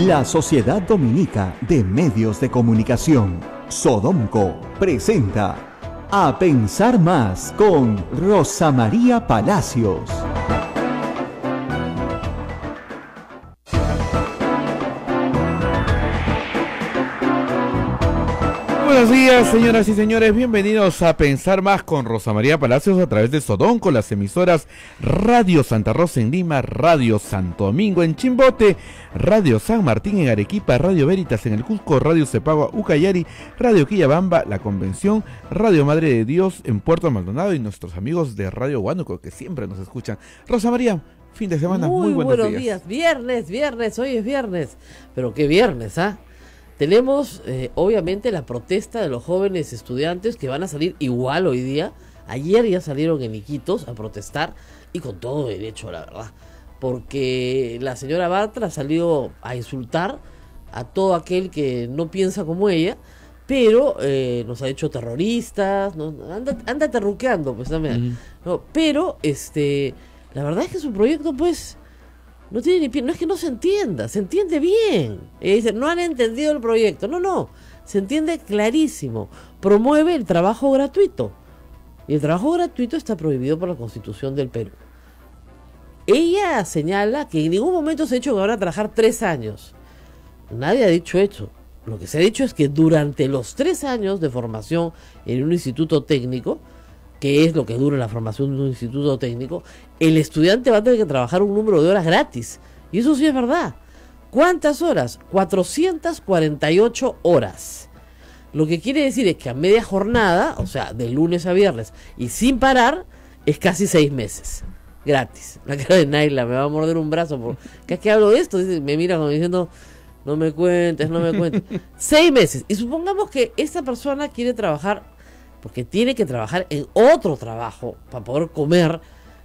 La Sociedad Dominica de Medios de Comunicación, Sodomco, presenta A Pensar Más con Rosa María Palacios. Buenos días, señoras y señores, bienvenidos a Pensar Más con Rosa María Palacios a través de Sodomco, las emisoras Radio Santa Rosa en Lima, Radio Santo Domingo en Chimbote, Radio San Martín en Arequipa, Radio Veritas en el Cusco, Radio Cepagua Ucayali, Radio Quillabamba, La Convención, Radio Madre de Dios en Puerto Maldonado y nuestros amigos de Radio Huánuco que siempre nos escuchan. Rosa María, fin de semana, muy buenos días. Viernes, hoy es viernes, pero qué viernes, ¿ah? Tenemos, obviamente, la protesta de los jóvenes estudiantes que van a salir igual hoy día. Ayer ya salieron en Iquitos a protestar y con todo derecho, la verdad. Porque la señora Bartra ha salido a insultar a todo aquel que no piensa como ella, pero nos ha hecho terroristas, ¿no? Anda terruqueando, pues también. ¿No? Pero, la verdad es que su proyecto, pues... no tiene ni pie, no es que no se entienda, se entiende bien. Dicen, no han entendido el proyecto. No, se entiende clarísimo. Promueve el trabajo gratuito. Y el trabajo gratuito está prohibido por la Constitución del Perú. Ella señala que en ningún momento se ha dicho que van a trabajar 3 años. Nadie ha dicho eso. Lo que se ha dicho es que durante los 3 años de formación en un instituto técnico, que es lo que dura la formación de un instituto técnico, el estudiante va a tener que trabajar un número de horas gratis. Y eso sí es verdad. ¿Cuántas horas? 448 horas. Lo que quiere decir es que a media jornada, o sea, de lunes a viernes, y sin parar, es casi 6 meses. Gratis. La cara de Naila, me va a morder un brazo. ¿Qué es que hablo de esto? Me mira como diciendo, no me cuentes. 6 meses. Y supongamos que esta persona quiere trabajar, porque tiene que trabajar en otro trabajo para poder comer,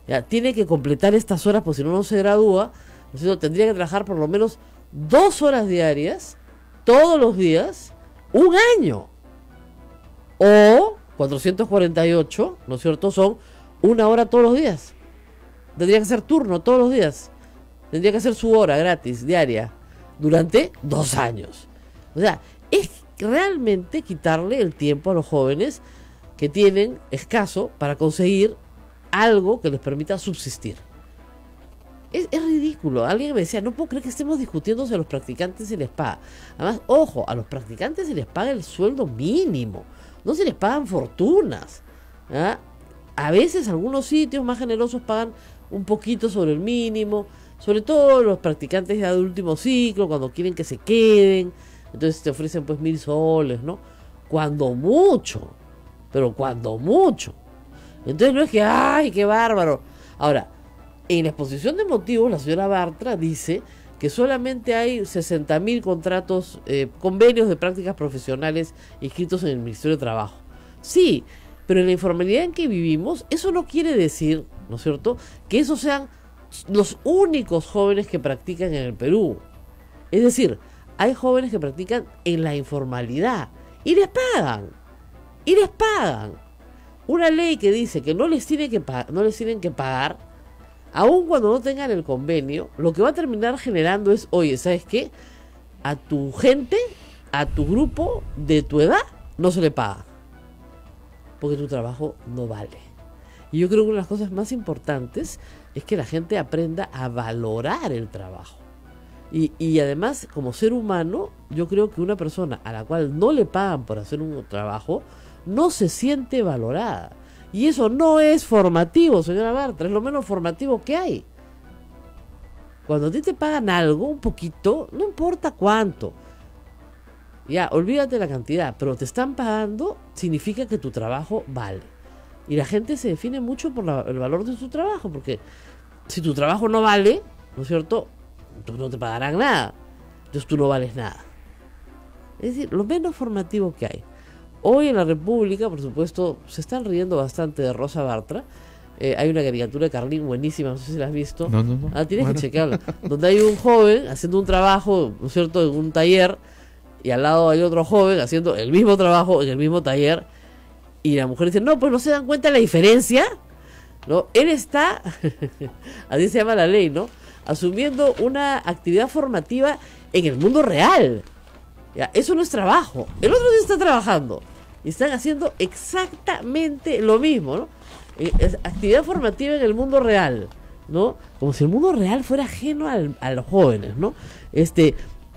ya tiene que completar estas horas, porque si no se gradúa. Entonces tendría que trabajar por lo menos 2 horas diarias, todos los días, 1 año. O 448, ¿no es cierto? Son 1 hora todos los días. Tendría que hacer turno todos los días. Tendría que hacer su hora gratis, diaria, durante 2 años. O sea, es realmente quitarle el tiempo a los jóvenes que tienen escaso para conseguir algo que les permita subsistir. Es ridículo. Alguien me decía, no puedo creer que estemos discutiendo si a los practicantes se les paga. Además, ojo, a los practicantes se les paga el sueldo mínimo, no se les pagan fortunas, ¿ah? A veces algunos sitios más generosos pagan un poquito sobre el mínimo, sobre todo los practicantes ya de último ciclo, cuando quieren que se queden, entonces te ofrecen pues 1000 soles, ¿no? Cuando mucho. Pero cuando mucho. Entonces no es que, ¡ay, qué bárbaro! Ahora, en la exposición de motivos, la señora Bartra dice que solamente hay 60.000 contratos, convenios de prácticas profesionales inscritos en el Ministerio de Trabajo. Sí, pero en la informalidad en que vivimos, eso no quiere decir, ¿no es cierto?, que esos sean los únicos jóvenes que practican en el Perú. Es decir, hay jóvenes que practican en la informalidad y les pagan. Una ley que dice que no les tienen que pagar, aun cuando no tengan el convenio, lo que va a terminar generando es, oye, ¿sabes qué? A tu gente, a tu grupo de tu edad, no se le paga. Porque tu trabajo no vale. Y yo creo que una de las cosas más importantes es que la gente aprenda a valorar el trabajo. Y además, como ser humano, yo creo que una persona a la cual no le pagan por hacer un trabajo, no se siente valorada. Y eso no es formativo, señora Bartra, es lo menos formativo que hay. Cuando a ti te pagan algo, un poquito, no importa cuánto, ya, olvídate la cantidad, pero te están pagando, significa que tu trabajo vale. Y la gente se define mucho por el valor de su trabajo, porque si tu trabajo no vale, ¿no es cierto?, entonces no te pagarán nada, entonces tú no vales nada. Es decir, lo menos formativo que hay. Hoy en la República, por supuesto, se están riendo bastante de Rosa Bartra. Hay una caricatura de Carlín buenísima, no sé si la has visto. No. Tienes que chequearla. Donde hay un joven haciendo un trabajo, ¿no es cierto?, en un taller, y al lado hay otro joven haciendo el mismo trabajo en el mismo taller, y la mujer dice, no, pues no se dan cuenta de la diferencia, ¿no? Él está, así se llama la ley, ¿no? asumiendo una actividad formativa en el mundo real. ¿Ya? Eso no es trabajo. El otro día está trabajando y están haciendo exactamente lo mismo, ¿no? Es actividad formativa en el mundo real, ¿no? Como si el mundo real fuera ajeno a los jóvenes, ¿no?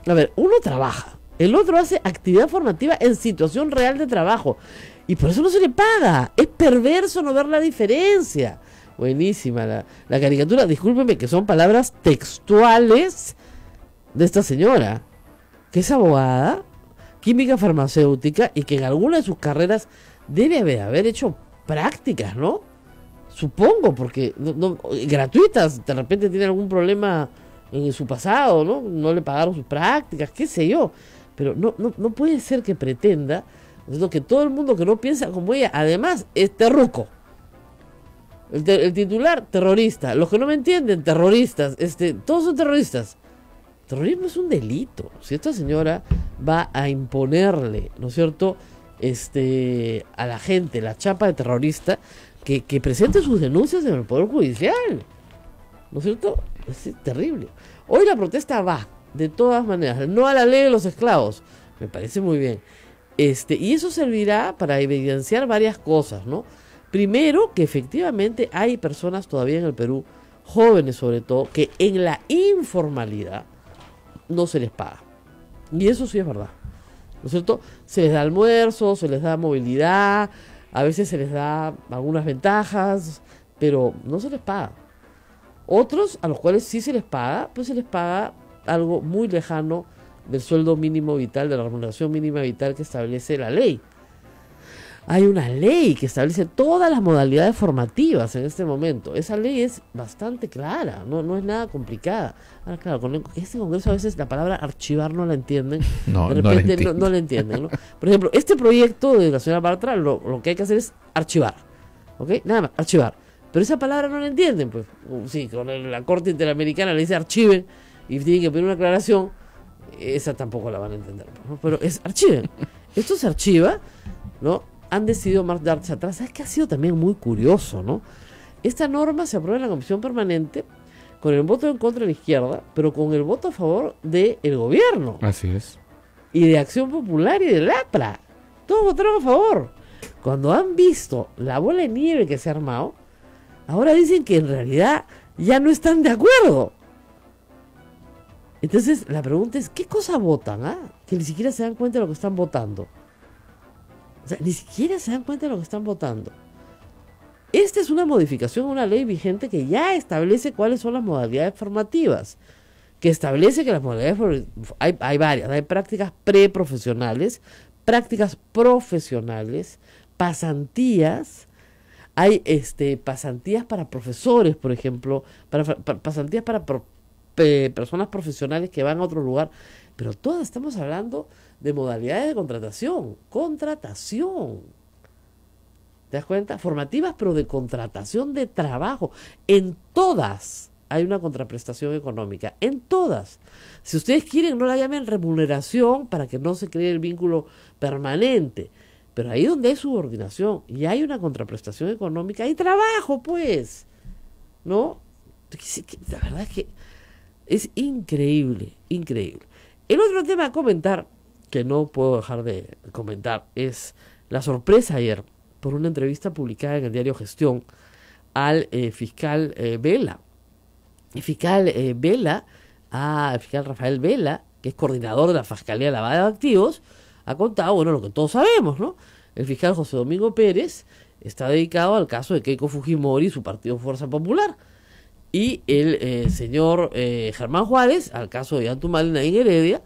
A ver, uno trabaja, el otro hace actividad formativa en situación real de trabajo y por eso no se le paga. Es perverso no ver la diferencia. Buenísima la caricatura. Discúlpenme que son palabras textuales de esta señora, que es abogada, química farmacéutica y que en alguna de sus carreras debe haber hecho prácticas, ¿no? Supongo, porque gratuitas, de repente tiene algún problema en su pasado, ¿no? No le pagaron sus prácticas, qué sé yo. Pero no puede ser que pretenda, ¿no?, que todo el mundo que no piensa como ella, además, es terruco. El titular, terrorista. Los que no me entienden, terroristas. Todos son terroristas. Terrorismo es un delito. Si esta señora va a imponerle, ¿no es cierto?, a la gente la chapa de terrorista, que presente sus denuncias en el Poder Judicial, ¿no es cierto? Es terrible. Hoy la protesta va, de todas maneras, no a la ley de los esclavos. Me parece muy bien. Y eso servirá para evidenciar varias cosas, ¿no? Primero, que efectivamente hay personas todavía en el Perú, jóvenes sobre todo, que en la informalidad no se les paga. Y eso sí es verdad, ¿no es cierto? Se les da almuerzo, se les da movilidad, a veces se les da algunas ventajas, pero no se les paga. Otros, a los cuales sí se les paga, pues se les paga algo muy lejano del sueldo mínimo vital, de la remuneración mínima vital que establece la ley. Hay una ley que establece todas las modalidades formativas en este momento. Esa ley es bastante clara, no es nada complicada. Ahora, claro, con este Congreso a veces la palabra archivar no la entienden. De repente no la entienden, ¿no? Por ejemplo, este proyecto de la señora Bartra, lo que hay que hacer es archivar. ¿Ok? Nada más, archivar. Pero esa palabra no la entienden, pues. Sí, con la Corte Interamericana le dice archiven y tienen que pedir una aclaración. Esa tampoco la van a entender, ¿no? Pero es archiven. Esto se archiva, ¿no? Han decidido marcharse atrás. ¿Sabes qué ha sido también muy curioso, no? Esta norma se aprueba en la Comisión Permanente con el voto en contra de la izquierda, pero con el voto a favor del gobierno. Así es. Y de Acción Popular y del APRA. Todos votaron a favor. Cuando han visto la bola de nieve que se ha armado, ahora dicen que en realidad ya no están de acuerdo. Entonces la pregunta es, ¿qué cosa votan? Que ni siquiera se dan cuenta de lo que están votando. O sea, ni siquiera se dan cuenta de lo que están votando. Esta es una modificación a una ley vigente que ya establece cuáles son las modalidades formativas. Que establece que las modalidades, hay varias, hay prácticas preprofesionales, prácticas profesionales, pasantías, hay pasantías para profesores, por ejemplo, pasantías para personas profesionales que van a otro lugar, pero todas estamos hablando de modalidades de contratación. ¿Te das cuenta? Formativas, pero de contratación de trabajo. En todas hay una contraprestación económica. En todas. Si ustedes quieren, no la llamen remuneración para que no se cree el vínculo permanente. Pero ahí donde hay subordinación y hay una contraprestación económica, hay trabajo, pues. ¿No? La verdad es que es increíble, increíble. El otro tema a comentar, que no puedo dejar de comentar, es la sorpresa ayer por una entrevista publicada en el diario Gestión al fiscal Vela. El fiscal Vela, el fiscal Rafael Vela, que es coordinador de la Fiscalía de Lavado de Activos, ha contado, bueno, lo que todos sabemos, ¿no? El fiscal José Domingo Pérez está dedicado al caso de Keiko Fujimori y su partido Fuerza Popular. Y el señor Germán Juárez, al caso de Yantumala y Naín Heredia,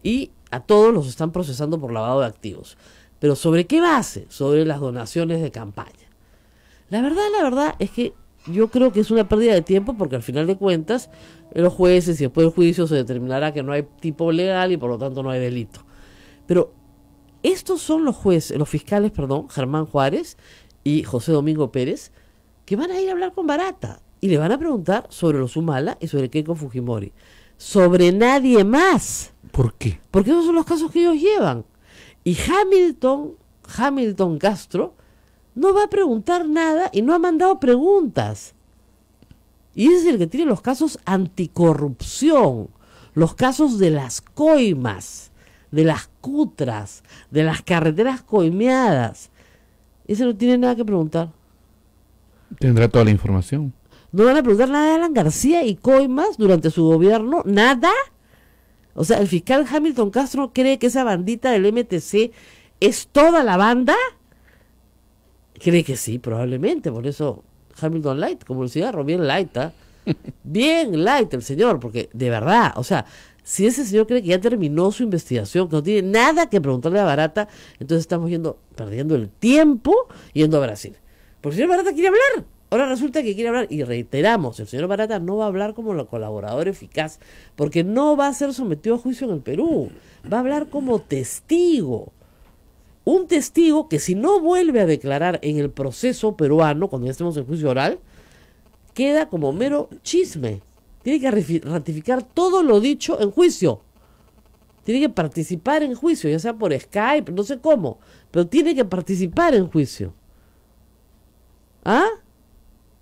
y a todos los están procesando por lavado de activos. ¿Pero sobre qué base? Sobre las donaciones de campaña. La verdad es que yo creo que es una pérdida de tiempo porque al final de cuentas los jueces y después del juicio se determinará que no hay tipo legal y por lo tanto no hay delito. Pero estos son los fiscales, Germán Juárez y José Domingo Pérez, que van a ir a hablar con Barata y le van a preguntar sobre los Humala y sobre Keiko Fujimori. Sobre nadie más. ¿Por qué? Porque esos son los casos que ellos llevan. Y Hamilton Castro no va a preguntar nada y no ha mandado preguntas. Y ese es el que tiene los casos anticorrupción, los casos de las coimas, de las cutras, de las carreteras coimeadas. Ese no tiene nada que preguntar. Tendrá toda la información. No van a preguntar nada de Alan García y coimas durante su gobierno, nada. O sea, el fiscal Hamilton Castro cree que esa bandita del MTC es toda la banda. Cree que sí, probablemente, por eso Hamilton Light, como el cigarro, bien light, ¿ah? Bien light el señor, porque de verdad, o sea, si ese señor cree que ya terminó su investigación, que no tiene nada que preguntarle a Barata, entonces estamos perdiendo el tiempo yendo a Brasil. Porque el señor Barata quiere hablar. Ahora resulta que quiere hablar, y reiteramos, el señor Barata no va a hablar como el colaborador eficaz, porque no va a ser sometido a juicio en el Perú, va a hablar como testigo. Un testigo que si no vuelve a declarar en el proceso peruano, cuando ya estemos en juicio oral, queda como mero chisme. Tiene que ratificar todo lo dicho en juicio. Tiene que participar en juicio, ya sea por Skype, no sé cómo, pero tiene que participar en juicio. ¿Ah?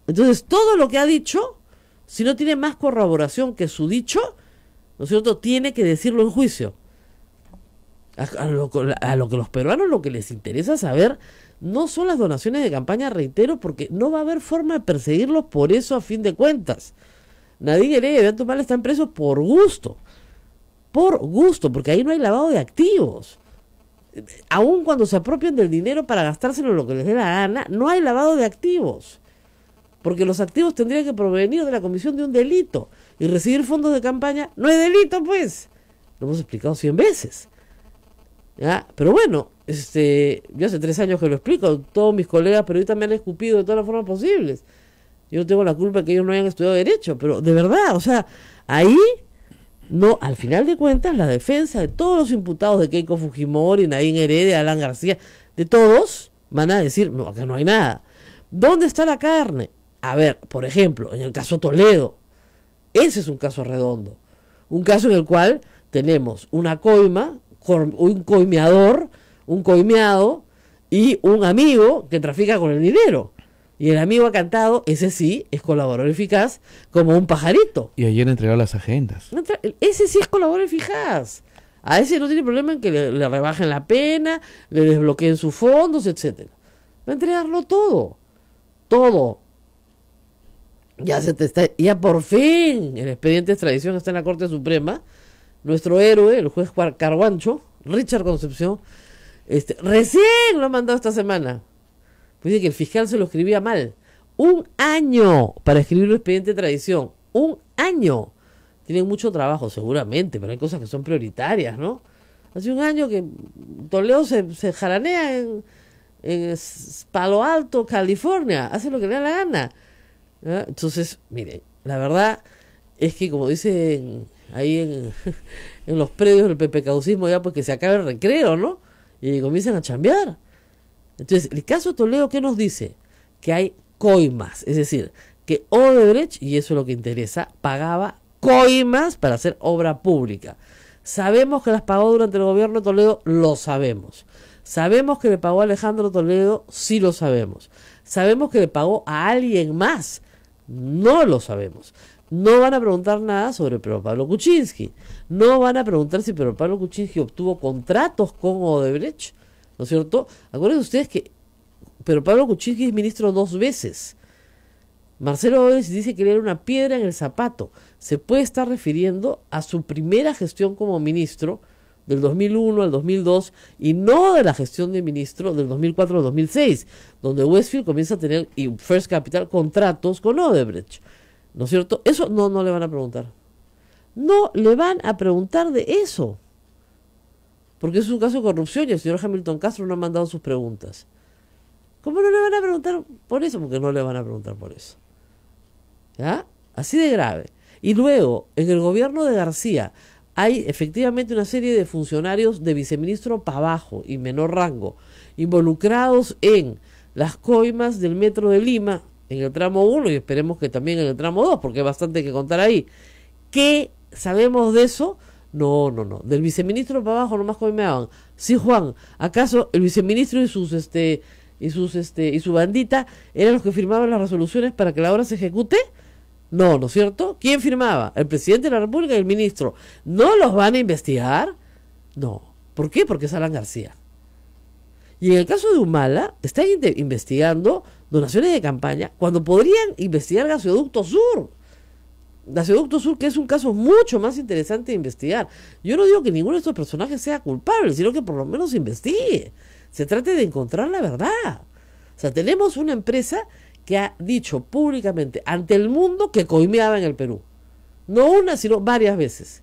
Entonces, todo lo que ha dicho, si no tiene más corroboración que su dicho, ¿no es cierto?, tiene que decirlo en juicio. A lo que los peruanos lo que les interesa saber no son las donaciones de campaña, reitero, porque no va a haber forma de perseguirlos por eso a fin de cuentas. Nadie Heredia y Beato Mal están presos por gusto, porque ahí no hay lavado de activos. Aun cuando se apropian del dinero para gastárselo en lo que les dé la gana, no hay lavado de activos. Porque los activos tendrían que provenir de la comisión de un delito. Y recibir fondos de campaña no es delito, pues. Lo hemos explicado 100 veces. ¿Ya? Pero bueno, yo hace 3 años que lo explico. Todos mis colegas periodistas me han escupido de todas las formas posibles. Yo no tengo la culpa de que ellos no hayan estudiado Derecho. Pero de verdad, o sea, ahí, no, al final de cuentas, la defensa de todos los imputados de Keiko Fujimori, Nadine Heredia, Alan García, de todos, van a decir, no, acá no hay nada. ¿Dónde está la carne? A ver, por ejemplo, en el caso Toledo, ese es un caso redondo. Un caso en el cual tenemos una coima, un coimeador, un coimeado y un amigo que trafica con el dinero. Y el amigo ha cantado, ese sí, es colaborador eficaz, como un pajarito. Y ayer entregó las agendas. Ese sí es colaborador eficaz. A ese no tiene problema en que le rebajen la pena, le desbloqueen sus fondos, etcétera. Va a entregarlo todo. Todo. Ya por fin el expediente de extradición está en la Corte Suprema. Nuestro héroe, el juez Carguancho, Richard Concepción, recién lo ha mandado esta semana. Pues dice que el fiscal se lo escribía mal. 1 año para escribir un expediente de extradición. 1 año. Tienen mucho trabajo, seguramente, pero hay cosas que son prioritarias, ¿no? Hace 1 año que Toledo se jaranea en Palo Alto, California. Hace lo que le da la gana. ¿Ah? Entonces, miren, la verdad es que como dicen ahí en los predios del pepecaucismo, ya pues que se acabe el recreo, ¿no? Y comiencen a chambear. Entonces, el caso Toledo, ¿qué nos dice? Que hay coimas, es decir, que Odebrecht, y eso es lo que interesa, pagaba coimas para hacer obra pública. Sabemos que las pagó durante el gobierno de Toledo, lo sabemos. Sabemos que le pagó a Alejandro Toledo, sí lo sabemos. Sabemos que le pagó a alguien más, no lo sabemos. No van a preguntar nada sobre Pedro Pablo Kuczynski. No van a preguntar si Pedro Pablo Kuczynski obtuvo contratos con Odebrecht, ¿no es cierto? Acuérdense ustedes que Pedro Pablo Kuczynski es ministro 2 veces. Marcelo Odebrecht dice que le era una piedra en el zapato. Se puede estar refiriendo a su primera gestión como ministro, del 2001 al 2002, y no de la gestión de ministro del 2004 al 2006, donde Westfield comienza a tener, y First Capital, contratos con Odebrecht, ¿no es cierto? Eso no le van a preguntar. No le van a preguntar de eso, porque es un caso de corrupción y el señor Hamilton Castro no ha mandado sus preguntas. ¿Cómo no le van a preguntar por eso? Porque no le van a preguntar por eso. ¿Ya? Así de grave. Y luego, en el gobierno de García, hay efectivamente una serie de funcionarios de viceministro para abajo y menor rango involucrados en las coimas del metro de Lima, en el tramo 1 y esperemos que también en el tramo 2, porque hay bastante que contar ahí. ¿Qué sabemos de eso? No. Del viceministro para abajo nomás coimeaban. Sí, Juan, ¿acaso el viceministro y su bandita eran los que firmaban las resoluciones para que la obra se ejecute? No, ¿no es cierto? ¿Quién firmaba? El presidente de la República y el ministro. ¿No los van a investigar? No. ¿Por qué? Porque es Alan García. Y en el caso de Humala, están investigando donaciones de campaña cuando podrían investigar Gasoducto Sur. Gasoducto Sur, que es un caso mucho más interesante de investigar. Yo no digo que ninguno de estos personajes sea culpable, sino que por lo menos investigue. Se trate de encontrar la verdad. O sea, tenemos una empresa que ha dicho públicamente ante el mundo que coimeaba en el Perú. No una, sino varias veces.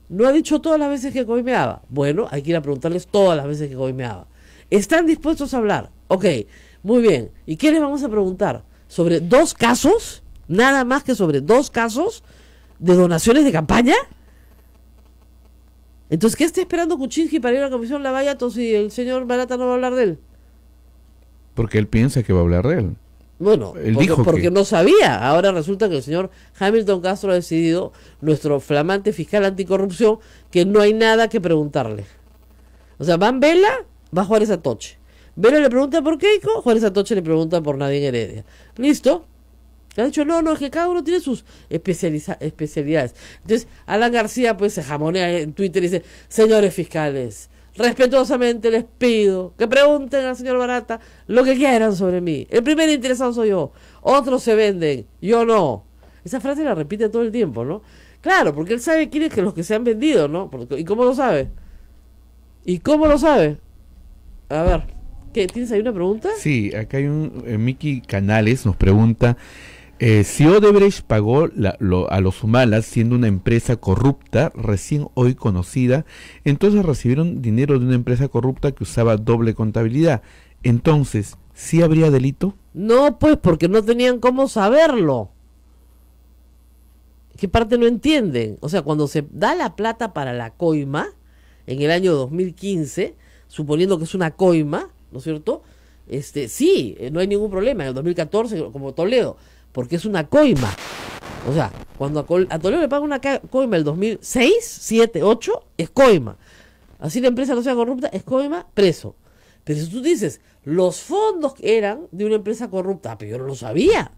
No ha dicho todas las veces que coimeaba. Bueno, hay que ir a preguntarles todas las veces que coimeaba. ¿Están dispuestos a hablar? Ok, muy bien. ¿Y qué les vamos a preguntar? ¿Sobre 2 casos? Nada más que sobre 2 casos de donaciones de campaña. Entonces, ¿qué está esperando Kuczynski para ir a la Comisión Lavallato si el señor Barata no va a hablar de él? Porque él piensa que va a hablar de él. Bueno, Él dijo porque que... no sabía. Ahora resulta que el señor Hamilton Castro ha decidido, nuestro flamante fiscal anticorrupción, que no hay nada que preguntarle. O sea, van Vela, va Juárez Atoche. Vela le pregunta por Keiko, Juárez Atoche le pregunta por Nadine Heredia. ¿Listo? Le ha dicho, no, es que cada uno tiene sus especialidades. Entonces, Alan García pues se jamonea en Twitter y dice, señores fiscales, respetuosamente les pido que pregunten al señor Barata lo que quieran sobre mí. El primer interesado soy yo. Otros se venden, yo no. Esa frase la repite todo el tiempo, ¿no? Claro, porque él sabe quiénes que los que se han vendido, ¿no? ¿Y cómo lo sabe? ¿Y cómo lo sabe? A ver, ¿qué? ¿Tienes ahí una pregunta? Sí, acá hay Miki Canales nos pregunta si Odebrecht pagó a los Humalas siendo una empresa corrupta, recién hoy conocida, entonces recibieron dinero de una empresa corrupta que usaba doble contabilidad. Entonces, ¿sí habría delito? No, pues porque no tenían cómo saberlo. ¿Qué parte no entienden? O sea, cuando se da la plata para la coima, en el año 2015, suponiendo que es una coima, ¿no es cierto? Sí, no hay ningún problema. En el 2014, como Toledo, porque es una coima. O sea, cuando a Toledo le pagan una coima el 2006, 7, 8, es coima. Así la empresa no sea corrupta, es coima, preso. Pero si tú dices, los fondos eran de una empresa corrupta, pero yo no lo sabía.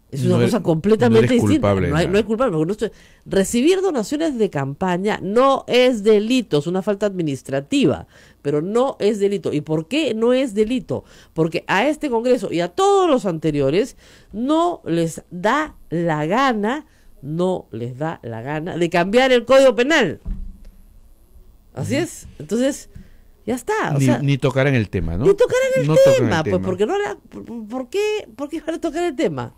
Es una cosa completamente distinta. No hay culpable. Porque recibir donaciones de campaña no es delito, es una falta administrativa, pero no es delito. ¿Y por qué no es delito? Porque a este Congreso y a todos los anteriores no les da la gana de cambiar el Código Penal. Así es. Entonces, ya está. Ni tocarán el tema, ¿no? Ni tocarán el tema, pues, porque ¿por qué van a tocar el tema?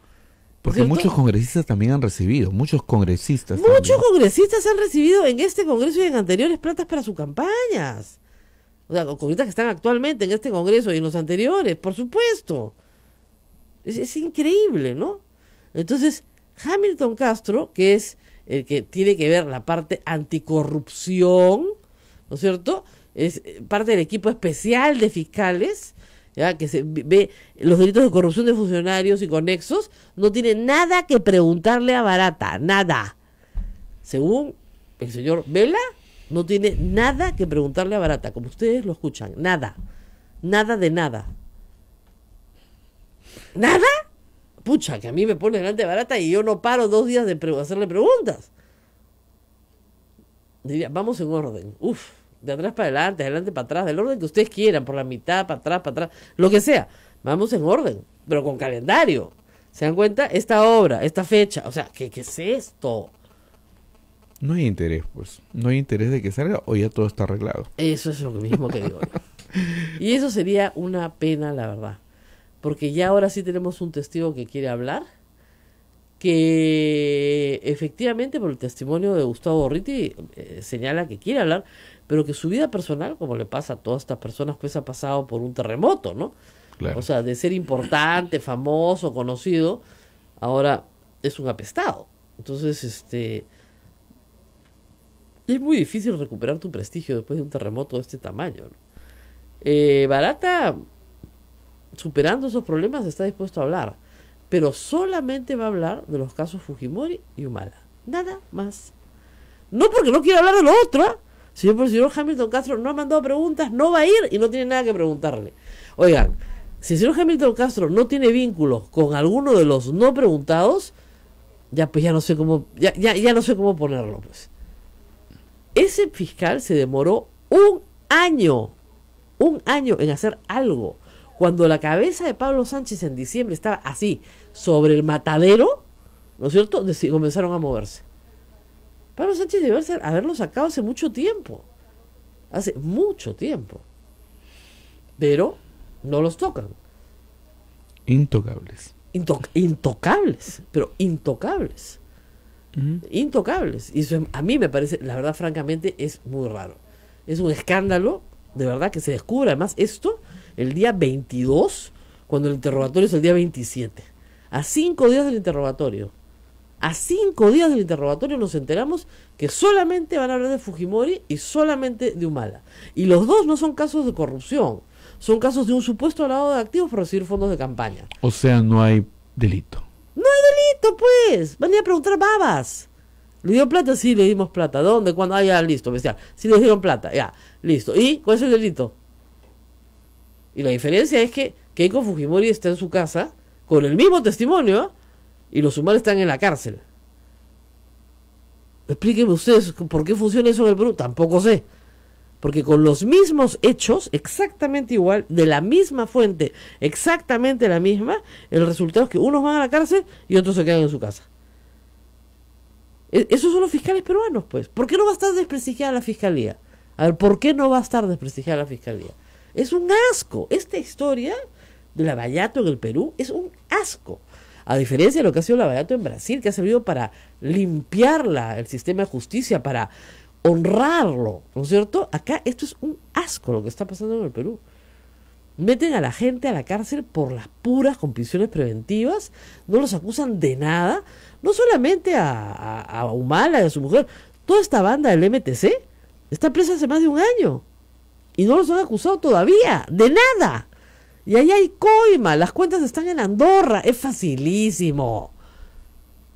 Porque muchos congresistas también han recibido, muchos congresistas han recibido en este Congreso y en anteriores platas para sus campañas. O sea, congresistas que están actualmente en este Congreso y en los anteriores, por supuesto. Es increíble, ¿no? Entonces, Hamilton Castro, que es el que tiene que ver la parte anticorrupción, ¿no es cierto? Es parte del equipo especial de fiscales, ¿ya? Que se ve los delitos de corrupción de funcionarios y conexos, no tiene nada que preguntarle a Barata, nada. Según el señor Vela, no tiene nada que preguntarle a Barata, como ustedes lo escuchan, nada de nada. ¿Nada? Pucha, que a mí me pone delante de Barata y yo no paro 2 días de hacerle preguntas. Diría, vamos en orden, de atrás para adelante, adelante para atrás, del orden que ustedes quieran, por la mitad, para atrás, lo que sea. Vamos en orden, pero con calendario. ¿Se dan cuenta? Esta hora, esta fecha, o sea, ¿qué es esto? No hay interés, pues. No hay interés de que salga o ya todo está arreglado. Eso es lo mismo que digo yo. Y eso sería una pena, la verdad. Porque ya ahora sí tenemos un testigo que quiere hablar, que efectivamente por el testimonio de Gustavo Gorriti señala que quiere hablar, pero que su vida personal, como le pasa a todas estas personas, pues ha pasado por un terremoto, ¿no? Claro. O sea, de ser importante, famoso, conocido, ahora es un apestado. Entonces, es muy difícil recuperar tu prestigio después de un terremoto de este tamaño, ¿no? Barata, superando esos problemas, está dispuesto a hablar, pero solamente va a hablar de los casos Fujimori y Humala. Nada más. No porque no quiera hablar de lo otro, ¿eh? Si el señor Hamilton Castro no ha mandado preguntas, no va a ir y no tiene nada que preguntarle. Oigan, si el señor Hamilton Castro no tiene vínculos con alguno de los no preguntados, Ya pues ya no sé cómo, ya no sé cómo ponerlo, pues. Ese fiscal se demoró un año en hacer algo. Cuando la cabeza de Pablo Sánchez en diciembre estaba así, sobre el matadero, ¿no es cierto? Comenzaron a moverse. Pablo Sánchez debe haberlo sacado hace mucho tiempo. Hace mucho tiempo. Pero no los tocan. Intocables. Intocables, pero intocables. Intocables. Y eso a mí me parece, la verdad, francamente, es muy raro. Es un escándalo, de verdad, que se descubra además esto el día 22, cuando el interrogatorio es el día 27. A 5 días del interrogatorio. A 5 días del interrogatorio nos enteramos que solamente van a hablar de Fujimori y solamente de Humala. Y los dos no son casos de corrupción. Son casos de un supuesto lavado de activos para recibir fondos de campaña. O sea, no hay delito. No hay delito, pues. Van a ir a preguntar babas. ¿Le dio plata? Sí, le dimos plata. ¿Dónde? ¿Cuándo? Ah, ya, listo. Sí, les dieron plata. Ya, listo. ¿Y cuál es el delito? Y la diferencia es que Keiko Fujimori está en su casa con el mismo testimonio y los humanos están en la cárcel. Explíquenme ustedes por qué funciona eso en el Perú. Tampoco sé. Porque con los mismos hechos, exactamente igual, de la misma fuente, exactamente la misma, el resultado es que unos van a la cárcel y otros se quedan en su casa. Esos son los fiscales peruanos, pues. ¿Por qué no va a estar desprestigiada la fiscalía? A ver, ¿por qué no va a estar desprestigiada la fiscalía? Es un asco. Esta historia de Lavallato en el Perú es un asco. A diferencia de lo que ha sido Lavallato en Brasil, que ha servido para limpiar el sistema de justicia, para honrarlo, ¿no es cierto? Acá esto es un asco lo que está pasando en el Perú. Meten a la gente a la cárcel por las puras con prisiones preventivas, no los acusan de nada, no solamente a Humala y a su mujer, toda esta banda del MTC está presa hace más de un año y no los han acusado todavía, de nada. Y ahí hay coima, las cuentas están en Andorra, es facilísimo,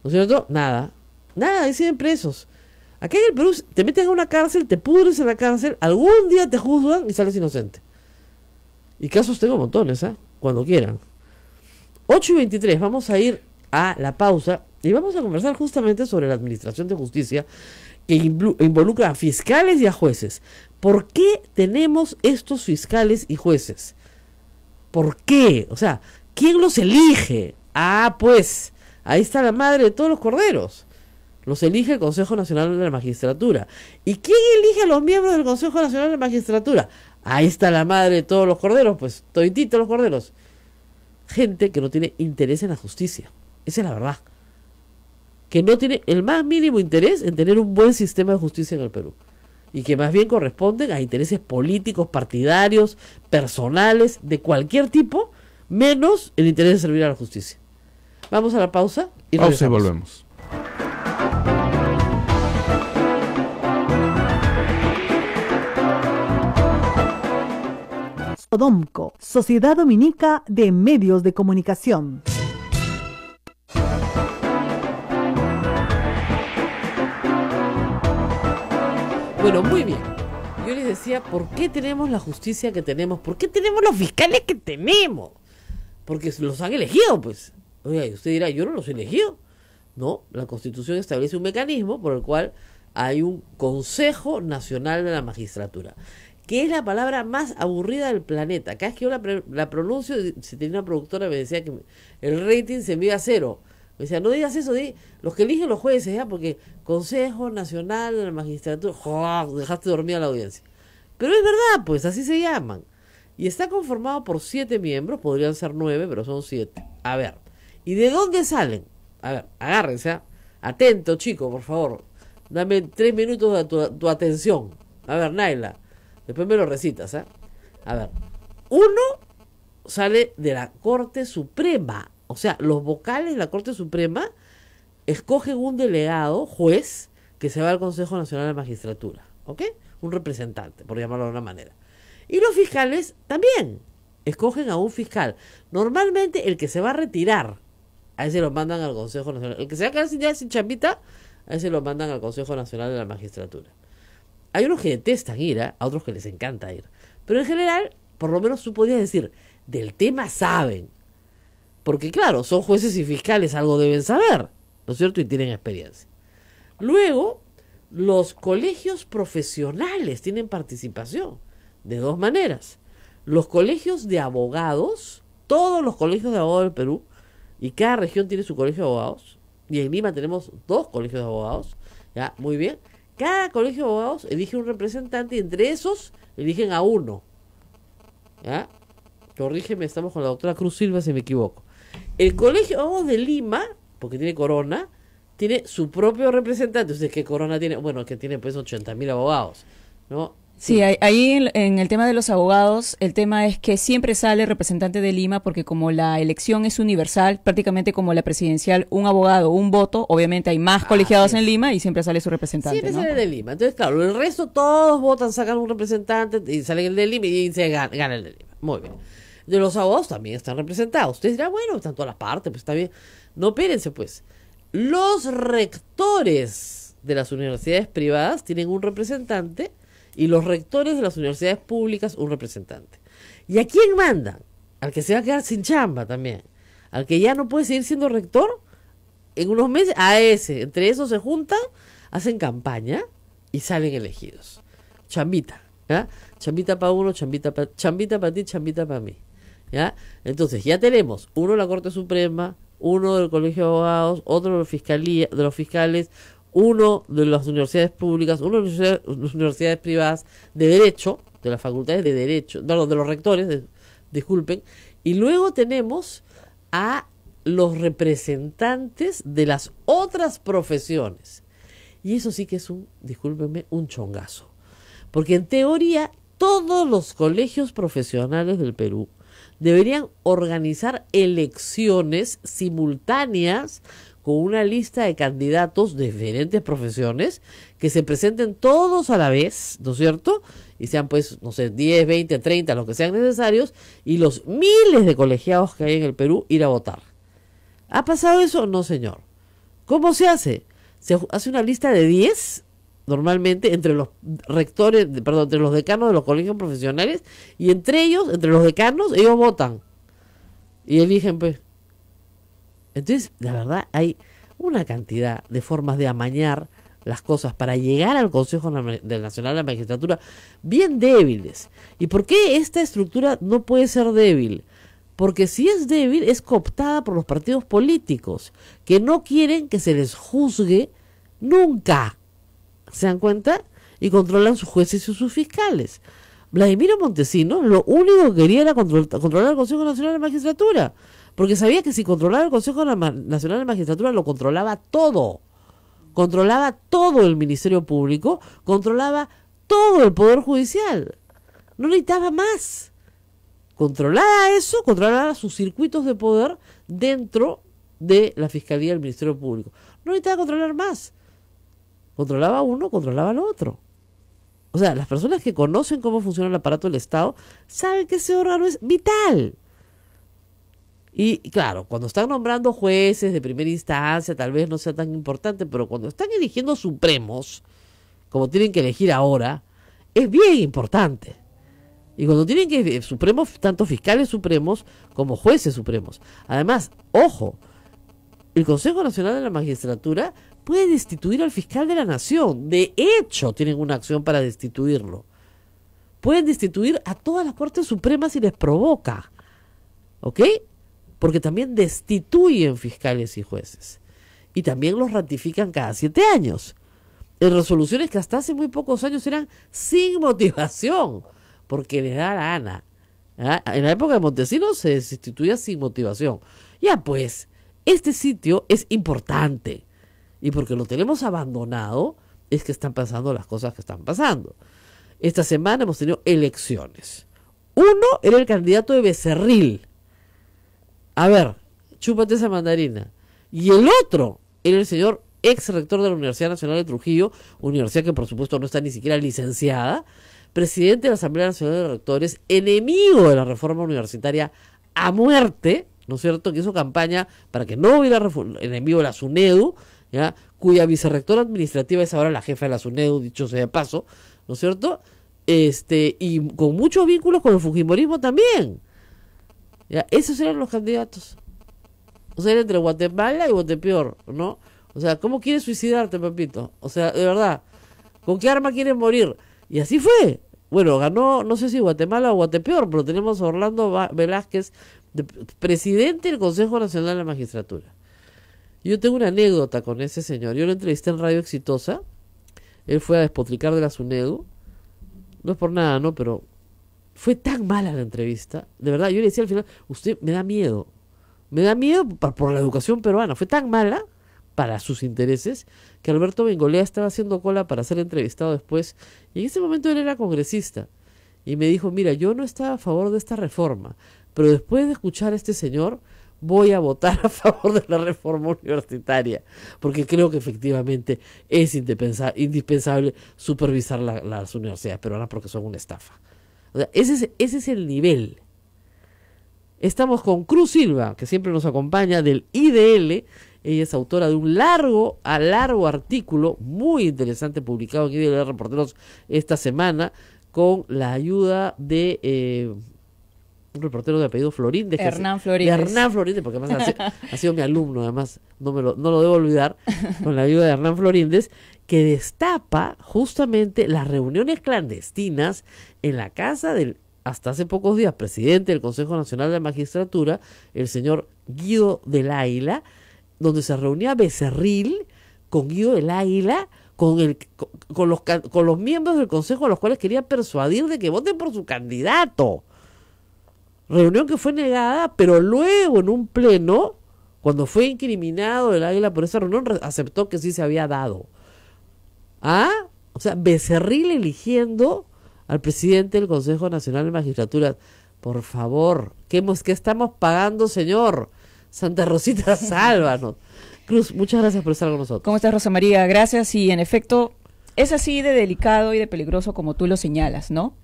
¿no es cierto? Nada, ahí siguen presos. Aquí en el Perú te meten a una cárcel, te pudres en la cárcel, algún día te juzgan y sales inocente. Y casos tengo montones, cuando quieran. 8:23, vamos a ir a la pausa y vamos a conversar justamente sobre la administración de justicia que involucra a fiscales y a jueces. ¿Por qué tenemos estos fiscales y jueces? ¿Por qué? O sea, ¿quién los elige? Ah, pues, ahí está la madre de todos los corderos. Los elige el Consejo Nacional de la Magistratura. ¿Y quién elige a los miembros del Consejo Nacional de la Magistratura? Ahí está la madre de todos los corderos, pues, todititos los corderos. Gente que no tiene interés en la justicia. Esa es la verdad. Que no tiene el más mínimo interés en tener un buen sistema de justicia en el Perú. Y que más bien corresponden a intereses políticos, partidarios, personales, de cualquier tipo, menos el interés de servir a la justicia. Vamos a la pausa y regresamos. Pausa y volvemos. Sodomco, Sociedad Dominica de Medios de Comunicación. Bueno, muy bien. Yo les decía, ¿por qué tenemos la justicia que tenemos? ¿Por qué tenemos los fiscales que tenemos? Porque los han elegido, pues. Oiga, y usted dirá, yo no los he elegido. No, la Constitución establece un mecanismo por el cual hay un Consejo Nacional de la Magistratura, que es la palabra más aburrida del planeta. Cada vez que yo la pronuncio, si tenía una productora me decía que el rating se envía a 0. Me decía, no digas eso, los que eligen los jueces, porque Consejo Nacional de la Magistratura, dejaste dormida a la audiencia. Pero es verdad, pues, así se llaman. Y está conformado por 7 miembros, podrían ser 9, pero son 7. A ver, ¿y de dónde salen? A ver, agárrense, atento, chico, por favor. Dame 3 minutos de tu atención. A ver, Naila, después me lo recitas, A ver, uno sale de la Corte Suprema. O sea, los vocales de la Corte Suprema escogen un delegado, juez, que se va al Consejo Nacional de la Magistratura, ¿ok? Un representante, por llamarlo de una manera. Y los fiscales también escogen a un fiscal. Normalmente el que se va a retirar, a ese lo mandan al Consejo Nacional. El que se va a quedar sin chambita, a ese lo mandan al Consejo Nacional de la Magistratura. Hay unos que detestan ir, a otros que les encanta ir. Pero en general, por lo menos tú podrías decir, del tema saben. Porque claro, son jueces y fiscales, algo deben saber, ¿no es cierto? Y tienen experiencia. Luego, los colegios profesionales tienen participación de dos maneras. Los colegios de abogados, todos los colegios de abogados del Perú, y cada región tiene su colegio de abogados, y en Lima tenemos 2 colegios de abogados, ya, muy bien. Cada colegio de abogados elige un representante y entre esos eligen a uno. ¿Ya? Corrígeme, estamos con la doctora Cruz Silva si me equivoco. El colegio de abogados de Lima, porque tiene Corona, tiene su propio representante. Ustedes que Corona tiene, bueno, que tiene pues 80.000 abogados, ¿no? Sí, ahí en el tema de los abogados, el tema es que siempre sale representante de Lima porque como la elección es universal, prácticamente como la presidencial, un abogado, un voto, obviamente hay más colegiados en Lima y siempre sale su representante, Siempre ¿no? sale de Lima. Entonces, claro, el resto todos votan, sacan un representante y sale el de Lima y se gana el de Lima. Muy bien. De los abogados también están representados. Ustedes dirán, bueno, están todas las partes, pues está bien. No, espérense pues. Los rectores de las universidades privadas tienen un representante y los rectores de las universidades públicas un representante. ¿Y a quién mandan? Al que se va a quedar sin chamba también. Al que ya no puede seguir siendo rector en unos meses, a ese. Entre esos se juntan, hacen campaña y salen elegidos. Chambita, ¿ya? Chambita para uno, chambita para ti, chambita para mí. ¿Ya? Entonces ya tenemos uno de la Corte Suprema, uno del Colegio de Abogados, otro de la Fiscalía, de los fiscales, uno de las universidades públicas, uno de las universidades privadas de Derecho, de las facultades de Derecho, perdón, de los rectores, disculpen, y luego tenemos a los representantes de las otras profesiones. Y eso sí que es discúlpenme, un chongazo. Porque en teoría todos los colegios profesionales del Perú deberían organizar elecciones simultáneas con una lista de candidatos de diferentes profesiones que se presenten todos a la vez, ¿no es cierto? Y sean pues, no sé, 10, 20, 30, los que sean necesarios, y los miles de colegiados que hay en el Perú ir a votar. ¿Ha pasado eso? No, señor. ¿Cómo se hace? Se hace una lista de 10, normalmente, entre los rectores, perdón, entre los decanos de los colegios profesionales, y entre ellos, entre los decanos, ellos votan. Y eligen, pues. Entonces, la verdad, hay una cantidad de formas de amañar las cosas para llegar al Consejo Nacional de la Magistratura bien débiles. ¿Y por qué esta estructura no puede ser débil? Porque si es débil, es cooptada por los partidos políticos, que no quieren que se les juzgue nunca. ¿Se dan cuenta? Y controlan sus jueces y sus fiscales. Vladimiro Montesinos lo único que quería era controlar el Consejo Nacional de la Magistratura. Porque sabía que si controlaba el Consejo Nacional de Magistratura lo controlaba todo. Controlaba todo el Ministerio Público, controlaba todo el Poder Judicial. No necesitaba más. Controlaba eso, controlaba sus circuitos de poder dentro de la Fiscalía del Ministerio Público. No necesitaba controlar más. Controlaba uno, controlaba al otro. O sea, las personas que conocen cómo funciona el aparato del Estado saben que ese órgano es vital. Y claro, cuando están nombrando jueces de primera instancia, tal vez no sea tan importante, pero cuando están eligiendo supremos, como tienen que elegir ahora, es bien importante. Y cuando tienen que supremos, tanto fiscales supremos como jueces supremos. Además, ojo, el Consejo Nacional de la Magistratura puede destituir al fiscal de la nación. De hecho, tienen una acción para destituirlo. Pueden destituir a todas las Cortes Supremas si les provoca. ¿Ok? Porque también destituyen fiscales y jueces. Y también los ratifican cada 7 años. En resoluciones que hasta hace muy pocos años eran sin motivación, porque les da la gana. ¿Ah? En la época de Montesinos se destituía sin motivación. Ya pues, este sitio es importante. Y porque lo tenemos abandonado, es que están pasando las cosas que están pasando. Esta semana hemos tenido elecciones. Uno era el candidato de Becerril. A ver, chúpate esa mandarina. Y el otro era el señor ex rector de la Universidad Nacional de Trujillo, universidad que por supuesto no está ni siquiera licenciada, presidente de la Asamblea Nacional de Rectores, enemigo de la reforma universitaria a muerte, ¿no es cierto?, que hizo campaña para que no hubiera enemigo de la SUNEDU, ¿ya?, cuya vicerrectora administrativa es ahora la jefa de la SUNEDU, dicho sea de paso, ¿no es cierto?, y con muchos vínculos con el fujimorismo también. ¿Ya? Esos eran los candidatos. O sea, era entre Guatemala y Guatepeor, ¿no? O sea, ¿cómo quieres suicidarte, papito? O sea, de verdad, ¿con qué arma quieres morir? Y así fue. Bueno, ganó, no sé si Guatemala o Guatepeor, pero tenemos a Orlando Velázquez, presidente del Consejo Nacional de la Magistratura. Yo tengo una anécdota con ese señor. Yo lo entrevisté en Radio Exitosa. Él fue a despotricar de la SUNEDU. No es por nada, ¿no? Pero fue tan mala la entrevista. De verdad, yo le decía al final, usted me da miedo. Me da miedo por la educación peruana. Fue tan mala para sus intereses que Alberto Bengolea estaba haciendo cola para ser entrevistado después. Y en ese momento él era congresista. Y me dijo, mira, yo no estaba a favor de esta reforma, pero después de escuchar a este señor, voy a votar a favor de la reforma universitaria, porque creo que efectivamente es indispensable supervisar las universidades peruanas porque son una estafa. O sea, ese es el nivel. Estamos con Cruz Silva, que siempre nos acompaña, del IDL. Ella es autora de un largo artículo muy interesante publicado en IDL Reporteros esta semana, con la ayuda de un reportero de apellido Florínez. Hernán Florínez. De Hernán Florínez, porque además ha sido mi alumno, además no lo debo olvidar, con la ayuda de Hernán Florínez, que destapa justamente las reuniones clandestinas en la casa del, hasta hace pocos días, presidente del Consejo Nacional de la Magistratura, el señor Guido del Águila, donde se reunía Becerril con Guido del Águila, con los miembros del Consejo a los cuales quería persuadir de que voten por su candidato. Reunión que fue negada, pero luego en un pleno, cuando fue incriminado el Águila por esa reunión, aceptó que sí se había dado. ¿Ah? O sea, Becerril eligiendo al presidente del Consejo Nacional de Magistratura. Por favor, ¿qué estamos pagando, señor? Santa Rosita, sálvanos. Cruz, muchas gracias por estar con nosotros. ¿Cómo estás, Rosa María? Gracias. Y en efecto, es así de delicado y de peligroso como tú lo señalas, ¿no?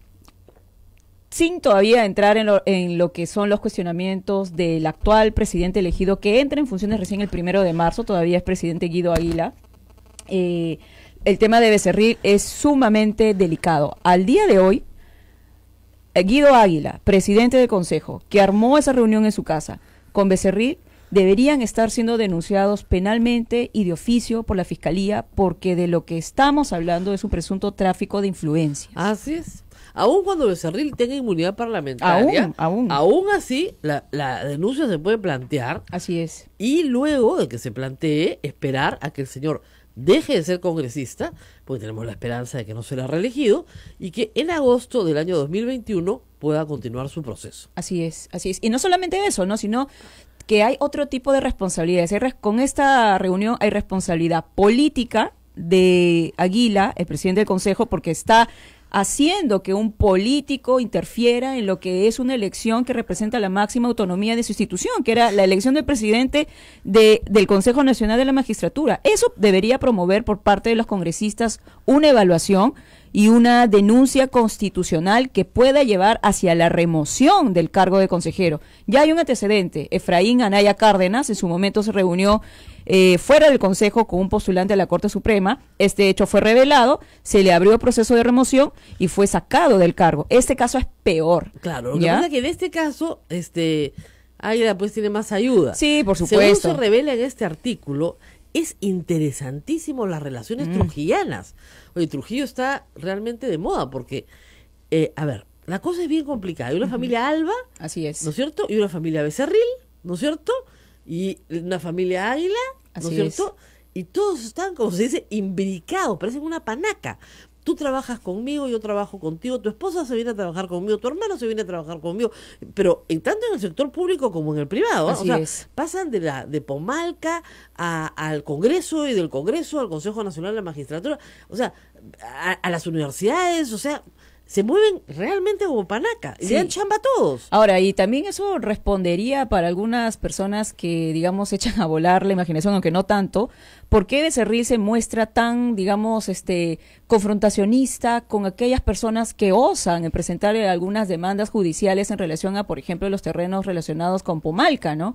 Sin todavía entrar en lo que son los cuestionamientos del actual presidente elegido, que entra en funciones recién el 1 de marzo, todavía es presidente Guido Águila. El tema de Becerril es sumamente delicado. Al día de hoy, Guido Águila, presidente del Consejo, que armó esa reunión en su casa con Becerril, deberían estar siendo denunciados penalmente y de oficio por la Fiscalía, porque de lo que estamos hablando es un presunto tráfico de influencias. Así es. Aún cuando Becerril tenga inmunidad parlamentaria, aún así la denuncia se puede plantear. Así es. Y luego de que se plantee, esperar a que el señor deje de ser congresista, porque tenemos la esperanza de que no será reelegido, y que en agosto del año 2021 pueda continuar su proceso. Así es, así es. Y no solamente eso, ¿no? Sino que hay otro tipo de responsabilidades. Con esta reunión hay responsabilidad política de Águila, el presidente del Consejo, porque está haciendo que un político interfiera en lo que es una elección que representa la máxima autonomía de su institución, que era la elección del presidente del Consejo Nacional de la Magistratura. Eso debería promover por parte de los congresistas una evaluación y una denuncia constitucional que pueda llevar hacia la remoción del cargo de consejero. Ya hay un antecedente. Efraín Anaya Cárdenas en su momento se reunió fuera del Consejo con un postulante a la Corte Suprema. Este hecho fue revelado, se le abrió proceso de remoción y fue sacado del cargo. Este caso es peor. Claro, lo que pasa es que en este caso, Águila pues tiene más ayuda. Sí, por supuesto. Según se revela en este artículo, es interesantísimo las relaciones trujillanas. Oye, Trujillo está realmente de moda porque, a ver, la cosa es bien complicada. Hay una familia Alba, así es, ¿no es cierto? Y una familia Becerril, ¿no es cierto? Y una familia Águila, ¿no es cierto? Y todos están, como se dice, imbricados, parecen una panaca. Tú trabajas conmigo, yo trabajo contigo, tu esposa se viene a trabajar conmigo, tu hermano se viene a trabajar conmigo, pero tanto en el sector público como en el privado, así es. Pasan de Pomalca al Congreso y del Congreso al Consejo Nacional de la Magistratura, o sea, a las universidades, o sea, se mueven realmente como panaca y le dan chamba a todos. Ahora, y también eso respondería para algunas personas que, digamos, echan a volar la imaginación, aunque no tanto, ¿por qué Becerril se muestra tan, digamos, confrontacionista con aquellas personas que osan presentar algunas demandas judiciales en relación a, por ejemplo, los terrenos relacionados con Pomalca, ¿no?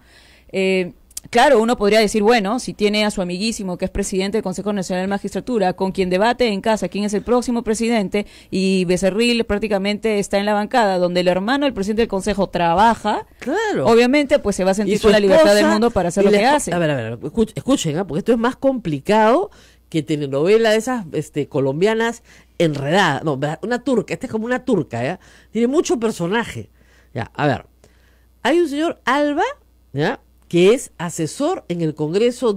Claro, uno podría decir, bueno, si tiene a su amiguísimo que es presidente del Consejo Nacional de Magistratura, con quien debate en casa quién es el próximo presidente, y Becerril prácticamente está en la bancada, donde el hermano del presidente del Consejo trabaja, Claro. obviamente pues se va a Y sentir su con la libertad del esposa, mundo para hacer y lo la que espo- hace. A ver, escuchen, porque esto es más complicado que telenovela de esas colombianas enredadas. No, una turca, esta es como una turca, ¿ya? Tiene mucho personaje. Ya, a ver. Hay un señor Alba, ¿ya? Que es asesor en el Congreso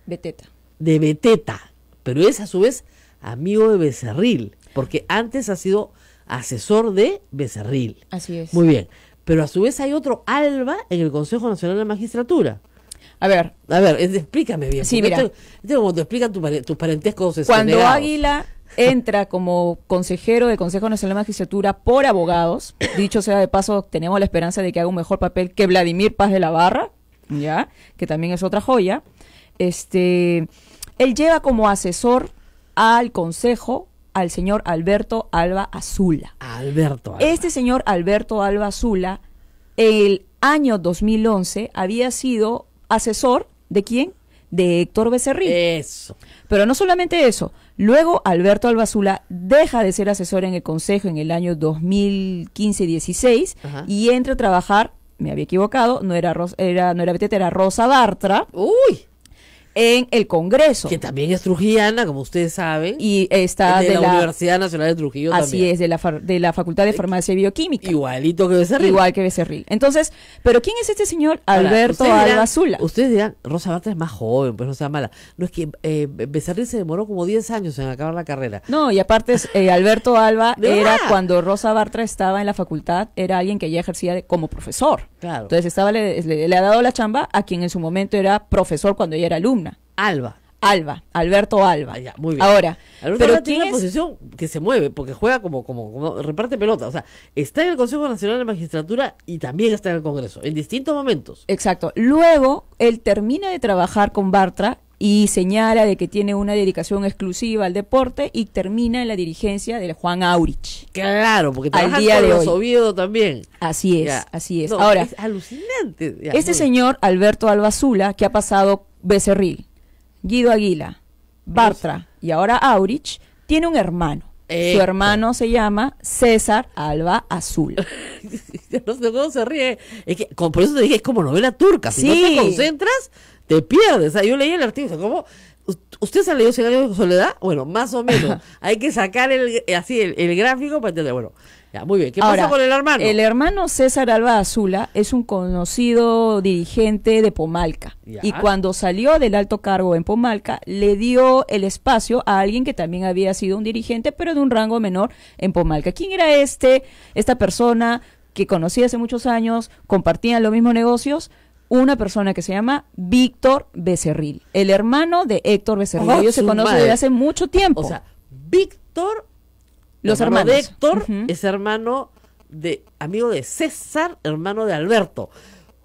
Beteta. de Beteta, pero es a su vez amigo de Becerril, porque antes ha sido asesor de Becerril. Así es. Muy bien, pero a su vez hay otro Alba en el Consejo Nacional de Magistratura. A ver, A ver, explícame bien. Sí, porque mira. esto es como te explican tus parentescos cuando negados. Águila entra como consejero del Consejo Nacional de Magistratura por abogados, dicho sea de paso, tenemos la esperanza de que haga un mejor papel que Vladimir Paz de la Barra, ya, que también es otra joya. Él lleva como asesor al consejo al señor Alberto Alba Azula. Alberto. Alba. Este señor Alberto Alba Azula, el año 2011, había sido asesor ¿de quién? De Héctor Becerril. Eso. Pero no solamente eso, luego Alberto Alba Azula deja de ser asesor en el Consejo en el año 2015-16 Ajá. y entra a trabajar, me había equivocado, no era Beteta, era Rosa Bartra, Uy, en el Congreso. que también es trujillana, como ustedes saben. Y está de de la la... Universidad Nacional de Trujillo Así también. es, de la Facultad de Farmacia y Bioquímica. Igualito que Becerril. Igual que Becerril. Entonces, ¿pero quién es este señor Ahora, Alberto ustedes Alba dirán- Azula? Ustedes dirán, Rosa Bartra es más joven, pues no sea mala. No, es que Becerril se demoró como 10 años en acabar la carrera. No, y aparte Alberto Alba ¿De era verdad? cuando Rosa Bartra estaba en la facultad, era alguien que ya ejercía como profesor. Claro. Entonces le ha dado la chamba a quien en su momento era profesor cuando ella era alumna. Alba. Alberto Alba. Ah, ya, muy bien. Ahora, Alberto pero Alba tiene ¿quién una es? posición que se mueve, porque juega como reparte pelota. O sea, está en el Consejo Nacional de Magistratura y también está en el Congreso, en distintos momentos. Exacto. Luego, él termina de trabajar con Bartra y señala de que tiene una dedicación exclusiva al deporte y termina en la dirigencia de Juan Aurich. Claro, porque Al trabaja día con de los hoy. Oviedo también. Así es, Ya. así es. No, Ahora, es alucinante. Ya, este muy bien. señor Alberto Alba Azula, que ha pasado Becerril, Guido Aguila, Bartra y ahora Aurich, tiene un hermano. Su Héctor. hermano se llama César Alba Azula. No sé cómo se ríe. Es que, por eso te dije, es como novela turca. Si no Sí. te concentras, te pierdes. O sea, yo leí el artículo, como... ¿Usted se ha leído 100 años de soledad? Bueno, más o menos. Hay que sacar el gráfico para entender. Bueno, ya, muy bien. ¿Qué Ahora, pasa con el hermano? El hermano César Alba Azula es un conocido dirigente de Pomalca. Ya. Y cuando salió del alto cargo en Pomalca, le dio el espacio a alguien que también había sido un dirigente, pero de un rango menor en Pomalca. ¿Quién era esta persona que conocí hace muchos años, compartían los mismos negocios? Una persona que se llama Víctor Becerril, el hermano de Héctor Becerril. Oh, Ellos se su conocen madre. desde hace mucho tiempo. O sea, Víctor, Los hermano de hermanos. Héctor, Ujú. es amigo de César, hermano de Alberto.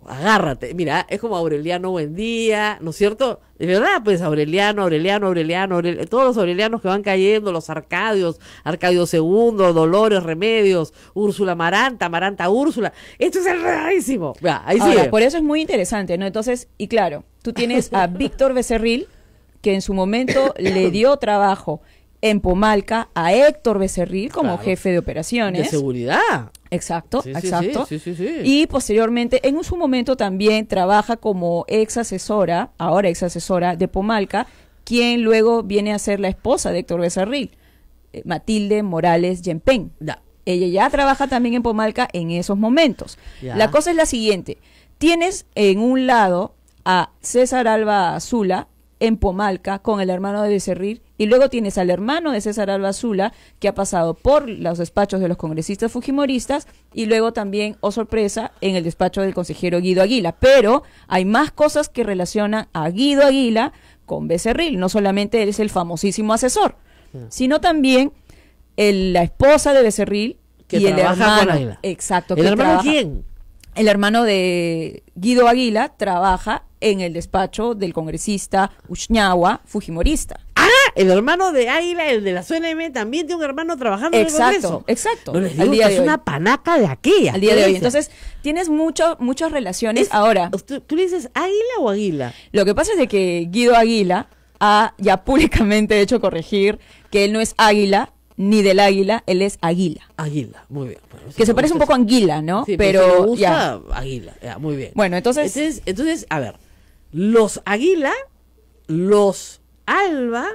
Agárrate, mira, es como Aureliano Buendía, ¿no es cierto? De verdad, pues Aureliano, todos los Aurelianos que van cayendo, los Arcadios, Arcadio II, Dolores, Remedios, Úrsula Maranta, Úrsula. Esto es enredadísimo. Vea, ahí Ahora, sigue. por eso es muy interesante, ¿no? Entonces, y claro, tú tienes a Víctor Becerril, que en su momento le dio trabajo en Pomalca a Héctor Becerril como Claro. jefe de De operaciones. seguridad. Exacto, Sí, sí, exacto. sí. Y posteriormente, en su momento también trabaja como ahora ex asesora de Pomalca, quien luego viene a ser la esposa de Héctor Becerril, Matilde Morales Yempén. Ya. Ella ya trabaja también en Pomalca en esos momentos. Ya. La cosa es la siguiente. Tienes en un lado a César Alba Azula en Pomalca con el hermano de Becerril y luego tienes al hermano de César Alba Azula que ha pasado por los despachos de los congresistas fujimoristas y luego también, oh sorpresa, en el despacho del consejero Guido Aguila. Pero hay más cosas que relacionan a Guido Aguila con Becerril. No solamente él es el famosísimo asesor, sino también la esposa de Becerril Que y el trabaja con hermano. Aguila. Exacto. ¿El que hermano trabaja- quién? El hermano de Guido Aguila trabaja en el despacho del congresista Ushñahua, fujimorista. el hermano de Águila, el de la CNM, también tiene un hermano trabajando en el Congreso. Exacto. No les Al digo día que de es hoy. una panaca de aquella. Al día de hoy. Entonces, tienes muchas relaciones. Ahora, ¿Tú le dices Águila o Águila? lo que pasa es de que Guido Águila ha ya públicamente hecho corregir que él no es Águila ni del Águila, él es Águila. Águila, muy bien. Bueno, Que se parece un poco a Anguila, ¿no? Sí, pero si le gusta, ya. Águila, ya, muy bien. Bueno, entonces a ver, los Águila, los Alba,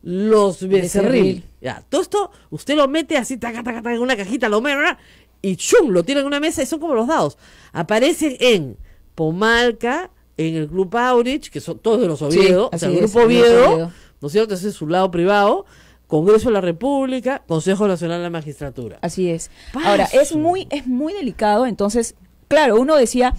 los Becerril. Ya, todo esto usted lo mete así, taca, taca, taca, en una cajita, lo mete, y chum, lo tiene en una mesa y son como los dados. Aparecen en Pomalca, en el Club Aurich, que son todos de los Oviedo, Sí, o sea, así el es, Grupo el Grupo Oviedo, Oviedo. ¿no es cierto? Ese es su lado privado, Congreso de la República, Consejo Nacional de la Magistratura. Así es. Paso. Ahora, es muy delicado. Entonces, claro, uno decía,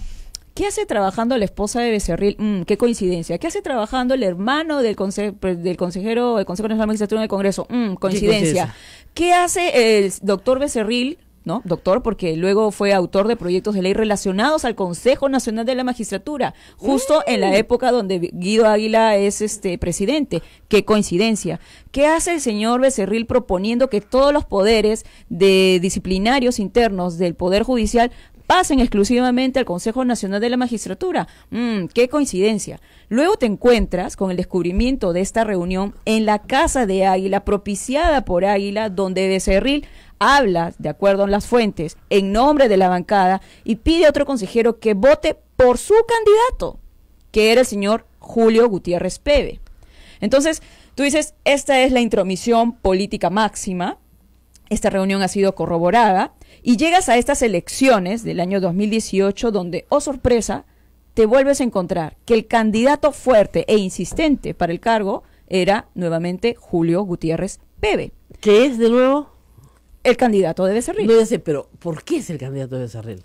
¿qué hace trabajando la esposa de Becerril? Qué coincidencia. ¿Qué hace trabajando el hermano del consejero del Consejo Nacional de la Magistratura del Congreso? Coincidencia. ¿Qué hace el doctor Becerril? ¿No? Doctor, porque luego fue autor de proyectos de ley relacionados al Consejo Nacional de la Magistratura, justo en la época donde Guido Águila es presidente. Qué coincidencia. ¿Qué hace el señor Becerril proponiendo que todos los poderes de disciplinarios internos del Poder Judicial pasen exclusivamente al Consejo Nacional de la Magistratura? Qué coincidencia. Luego te encuentras con el descubrimiento de esta reunión en la Casa de Águila, propiciada por Águila, donde Becerril habla, de acuerdo a las fuentes, en nombre de la bancada y pide a otro consejero que vote por su candidato, que era el señor Julio Gutiérrez Peve. Entonces, tú dices, esta es la intromisión política máxima, esta reunión ha sido corroborada, y llegas a estas elecciones del año 2018, donde, oh sorpresa, te vuelves a encontrar que el candidato fuerte e insistente para el cargo era nuevamente Julio Gutiérrez Peve. ¿Qué es de nuevo? El candidato de Becerril. No, ya sé, pero ¿por qué es el candidato de Becerril?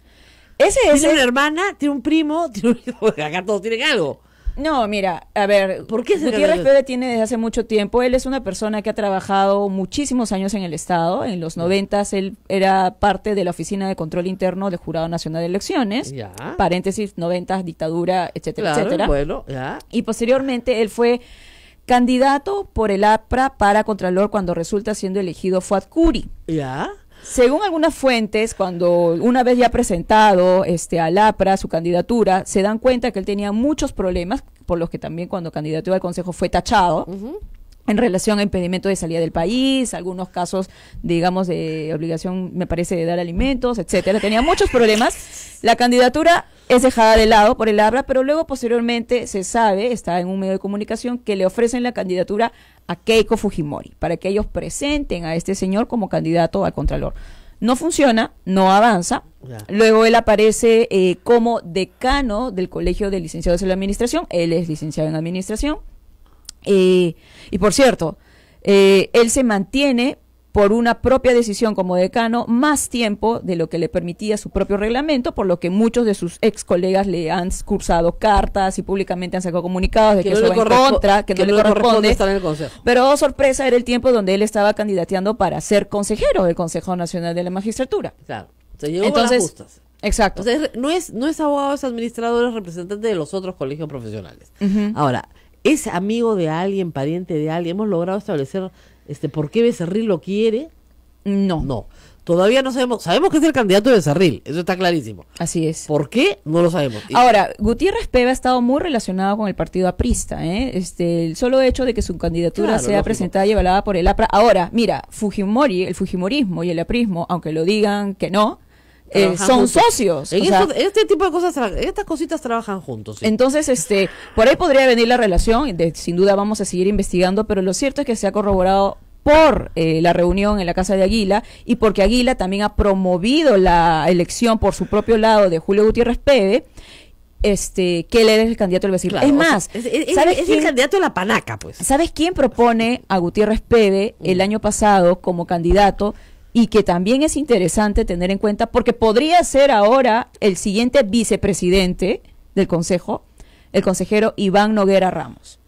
Ese es Tiene una hermana, tiene un primo, tiene un hijo, acá todos tienen algo. No, mira, a ver, ¿Por qué es el Gutiérrez candidato? Peve tiene desde hace mucho tiempo. Él es una persona que ha trabajado muchísimos años en el Estado. En los 90s él era parte de la Oficina de Control Interno del Jurado Nacional de Elecciones. Ya. Paréntesis, 90s, dictadura, etcétera, Claro, etcétera. bueno, ya. Y posteriormente él fue candidato por el APRA para Contralor cuando resulta siendo elegido Fuad Curi. Ya. Según algunas fuentes, cuando una vez ya presentado al APRA su candidatura, se dan cuenta que él tenía muchos problemas, por los que también cuando candidató al Consejo fue tachado, en relación a impedimento de salida del país, algunos casos, digamos, de obligación, me parece, de dar alimentos, etcétera. Tenía muchos problemas. La candidatura es dejada de lado por el APRA, pero luego posteriormente se sabe, está en un medio de comunicación, que le ofrecen la candidatura a Keiko Fujimori, para que ellos presenten a este señor como candidato al Contralor. No funciona, no avanza. Ya. Luego él aparece como decano del Colegio de Licenciados en la Administración. Él es licenciado en Administración. Y por cierto, él se mantiene por una propia decisión como decano más tiempo de lo que le permitía su propio reglamento, por lo que muchos de sus ex colegas le han cursado cartas y públicamente han sacado comunicados de que eso va en contra, que no le corresponde. estar en el Consejo. Pero, oh, sorpresa, era el tiempo donde él estaba candidateando para ser consejero del Consejo Nacional de la Magistratura. Claro. Se llegó Entonces, con las justas. Exacto. O sea, no es abogado, es administrador, es representante de los otros colegios profesionales. Ahora, ¿es amigo de alguien, pariente de alguien? ¿Hemos logrado establecer por qué Becerril lo quiere? No. No. Todavía no sabemos. Sabemos que es el candidato de Becerril, eso está clarísimo. Así es. ¿Por qué? No lo sabemos. Ahora, Gutiérrez Peve ha estado muy relacionado con el partido aprista, el solo hecho de que su candidatura Claro, sea lógico. presentada y avalada por el APRA. Ahora, mira, Fujimori, el fujimorismo y el aprismo, aunque lo digan que no, Trabajan son juntos. socios. En o sea, este tipo de cosas, estas cositas trabajan juntos. Sí. entonces, por ahí podría venir la relación, sin duda vamos a seguir investigando, pero lo cierto es que se ha corroborado por la reunión en la Casa de Águila y porque Águila también ha promovido la elección por su propio lado de Julio Gutiérrez Peve, que él es el candidato del Becerril. Claro, Es o sea, más, es el candidato de la panaca, pues. ¿sabes quién propone a Gutiérrez Peve el año pasado como candidato? Y que también es interesante tener en cuenta, porque podría ser ahora el siguiente vicepresidente del Consejo, el consejero Iván Noguera Ramos.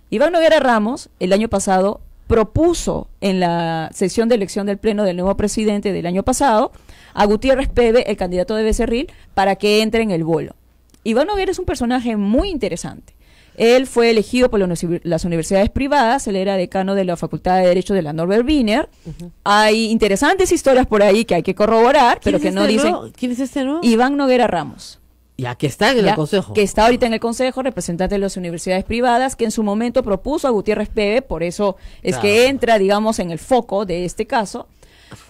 Iván Noguera Ramos, el año pasado, propuso en la sesión de elección del Pleno del nuevo presidente del año pasado a Gutiérrez Peve, el candidato de Becerril, para que entre en el bolo. Iván Noguera es un personaje muy interesante. Él fue elegido por las universidades privadas, él era decano de la Facultad de Derecho de la Norbert Wiener. Hay interesantes historias por ahí que hay que corroborar, pero que no dicen. ¿Quién es este nuevo? Iván Noguera Ramos. Ya, que está en el Consejo. Que está ahorita en el Consejo, representante de las universidades privadas, que en su momento propuso a Gutiérrez Pebe, por eso es que entra, digamos, en el foco de este caso.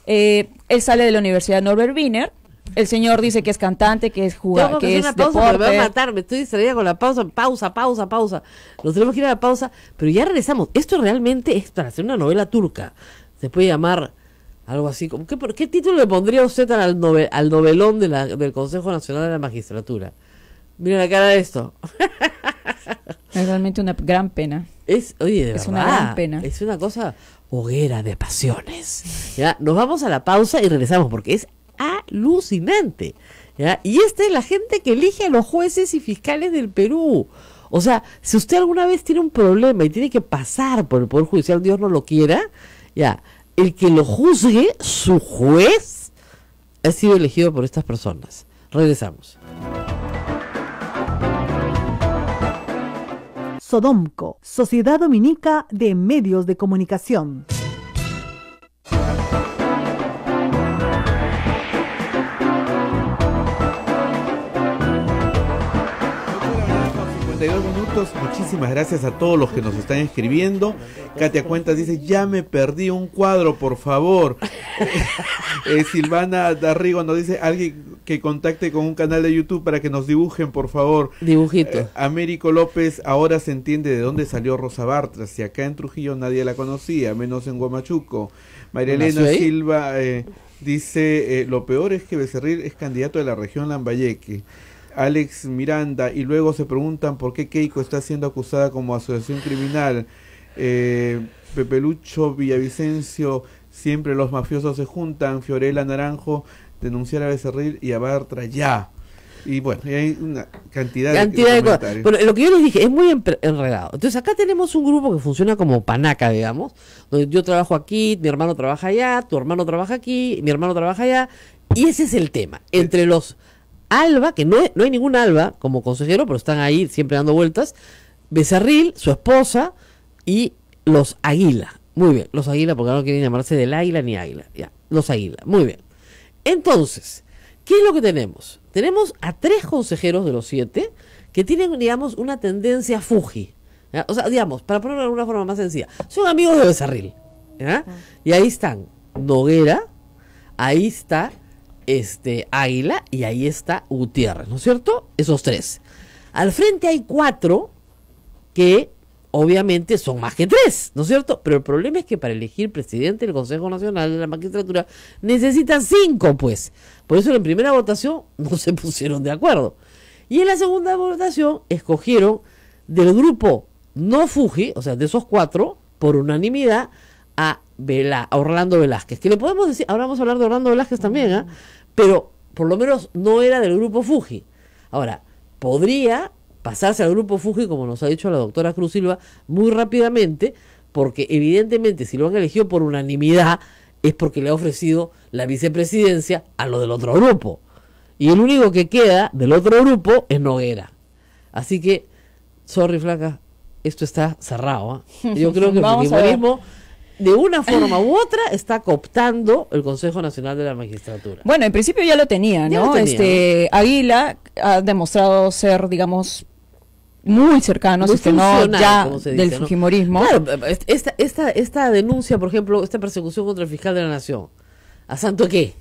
Él sale de la Universidad Norbert Wiener. El señor dice que es cantante, que es jugador, que es deporte. Me voy a matar, me estoy distraída con la pausa. Pausa. Nos tenemos que ir a la pausa, pero ya regresamos. Esto realmente es para hacer una novela turca. Se puede llamar algo así como... ¿Qué título le pondría usted al novelón del Consejo Nacional de la Magistratura? Mira la cara de esto. Es realmente una gran pena. Oye, de verdad, una gran pena. Es una cosa hoguera de pasiones. Ya, nos vamos a la pausa y regresamos porque es alucinante, ¿ya? Y esta es la gente que elige a los jueces y fiscales del Perú. O sea, si usted alguna vez tiene un problema y tiene que pasar por el Poder Judicial, Dios no lo quiera, ya, el que lo juzgue, su juez, ha sido elegido por estas personas. Regresamos. Sodomco, Sociedad Dominica de Medios de Comunicación. Minutos. Muchísimas gracias a todos los que nos están escribiendo. Katia Cuentas dice, ya me perdí un cuadro, por favor. Silvana Darrigo nos dice, alguien que contacte con un canal de YouTube para que nos dibujen, por favor. Dibujito. Américo López, ahora se entiende de dónde salió Rosa Bartra. Si acá en Trujillo nadie la conocía, menos en Huamachuco. María Elena Silva dice, lo peor es que Becerril es candidato de la región Lambayeque. Alex Miranda, y luego se preguntan por qué Keiko está siendo acusada como asociación criminal. Pepe Lucho Villavicencio, siempre los mafiosos se juntan. Fiorella Naranjo, denunciar a Becerril y a Bartra ya. Y bueno, y hay una cantidad de cosas. Bueno, lo que yo les dije es muy enredado. Entonces acá tenemos un grupo que funciona como panaca, digamos, donde yo trabajo aquí, mi hermano trabaja allá, tu hermano trabaja aquí, mi hermano trabaja allá, y ese es el tema. Entre los Alba, que no hay ningún Alba como consejero, pero están ahí siempre dando vueltas, Becerril, su esposa, y los Águila. Muy bien, los Águila, porque no quieren llamarse del Águila ni Águila. Ya, los Águila, muy bien. Entonces, ¿qué es lo que tenemos? Tenemos a 3 consejeros de los 7 que tienen, digamos, una tendencia fuji. ¿Ya? O sea, digamos, para ponerlo de alguna forma más sencilla, son amigos de Becerril. ¿Ya? Y ahí están Noguera, ahí está Águila y ahí está Gutiérrez, ¿no es cierto? Esos 3. Al frente hay 4 que obviamente son más que 3, ¿no es cierto? Pero el problema es que para elegir presidente del Consejo Nacional de la Magistratura necesitan 5, pues. Por eso en primera votación no se pusieron de acuerdo. Y en la segunda votación escogieron del grupo no Fuji, o sea, de esos 4, por unanimidad, a Orlando Velázquez. Que le podemos decir, ahora vamos a hablar de Orlando Velázquez también, ¿eh? Pero por lo menos no era del grupo Fuji. Ahora, podría pasarse al grupo Fuji, como nos ha dicho la doctora Cruz Silva, muy rápidamente, porque evidentemente si lo han elegido por unanimidad es porque le ha ofrecido la vicepresidencia a lo del otro grupo. Y el único que queda del otro grupo es Noguera. Así que, sorry flaca, esto está cerrado, ¿eh? Yo creo que el fujimorismo de una forma u otra está cooptando el Consejo Nacional de la Magistratura. Bueno, en principio ya lo tenía, ¿no? Águila ha demostrado ser, digamos, muy cercano, del fujimorismo. Claro, esta denuncia, por ejemplo, esta persecución contra el fiscal de la Nación, ¿a santo qué?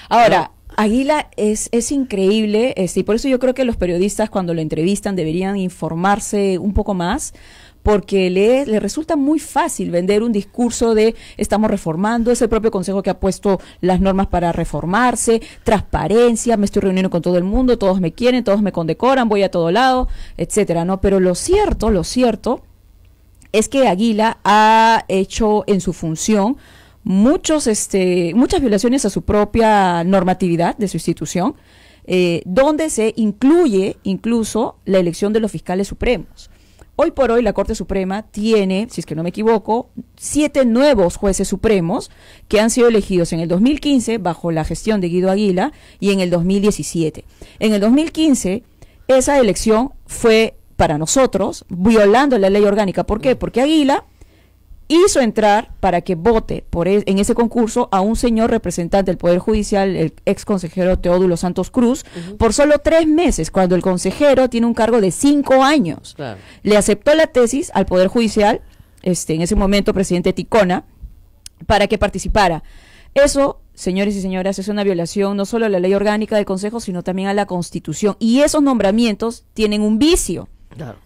Ahora, ¿no? Águila es increíble, y por eso yo creo que los periodistas cuando lo entrevistan deberían informarse un poco más, porque le resulta muy fácil vender un discurso de estamos reformando, es el propio Consejo que ha puesto las normas para reformarse, transparencia, me estoy reuniendo con todo el mundo, todos me quieren, todos me condecoran, voy a todo lado, etcétera, ¿no? Pero lo cierto es que Águila ha hecho en su función muchas violaciones a su propia normatividad de su institución, donde se incluye incluso la elección de los fiscales supremos. Hoy por hoy la Corte Suprema tiene, si es que no me equivoco, 7 nuevos jueces supremos que han sido elegidos en el 2015 bajo la gestión de Guido Águila y en el 2017. En el 2015 esa elección fue para nosotros, violando la ley orgánica. ¿Por qué? Porque Aguila hizo entrar para que vote en ese concurso a un señor representante del Poder Judicial, el ex consejero Teodulo Santos Cruz, por solo 3 meses, cuando el consejero tiene un cargo de 5 años. Claro. Le aceptó la tesis al Poder Judicial, en ese momento presidente Ticona, para que participara. Eso, señores y señoras, es una violación no solo a la ley orgánica del Consejo, sino también a la Constitución. Y esos nombramientos tienen un vicio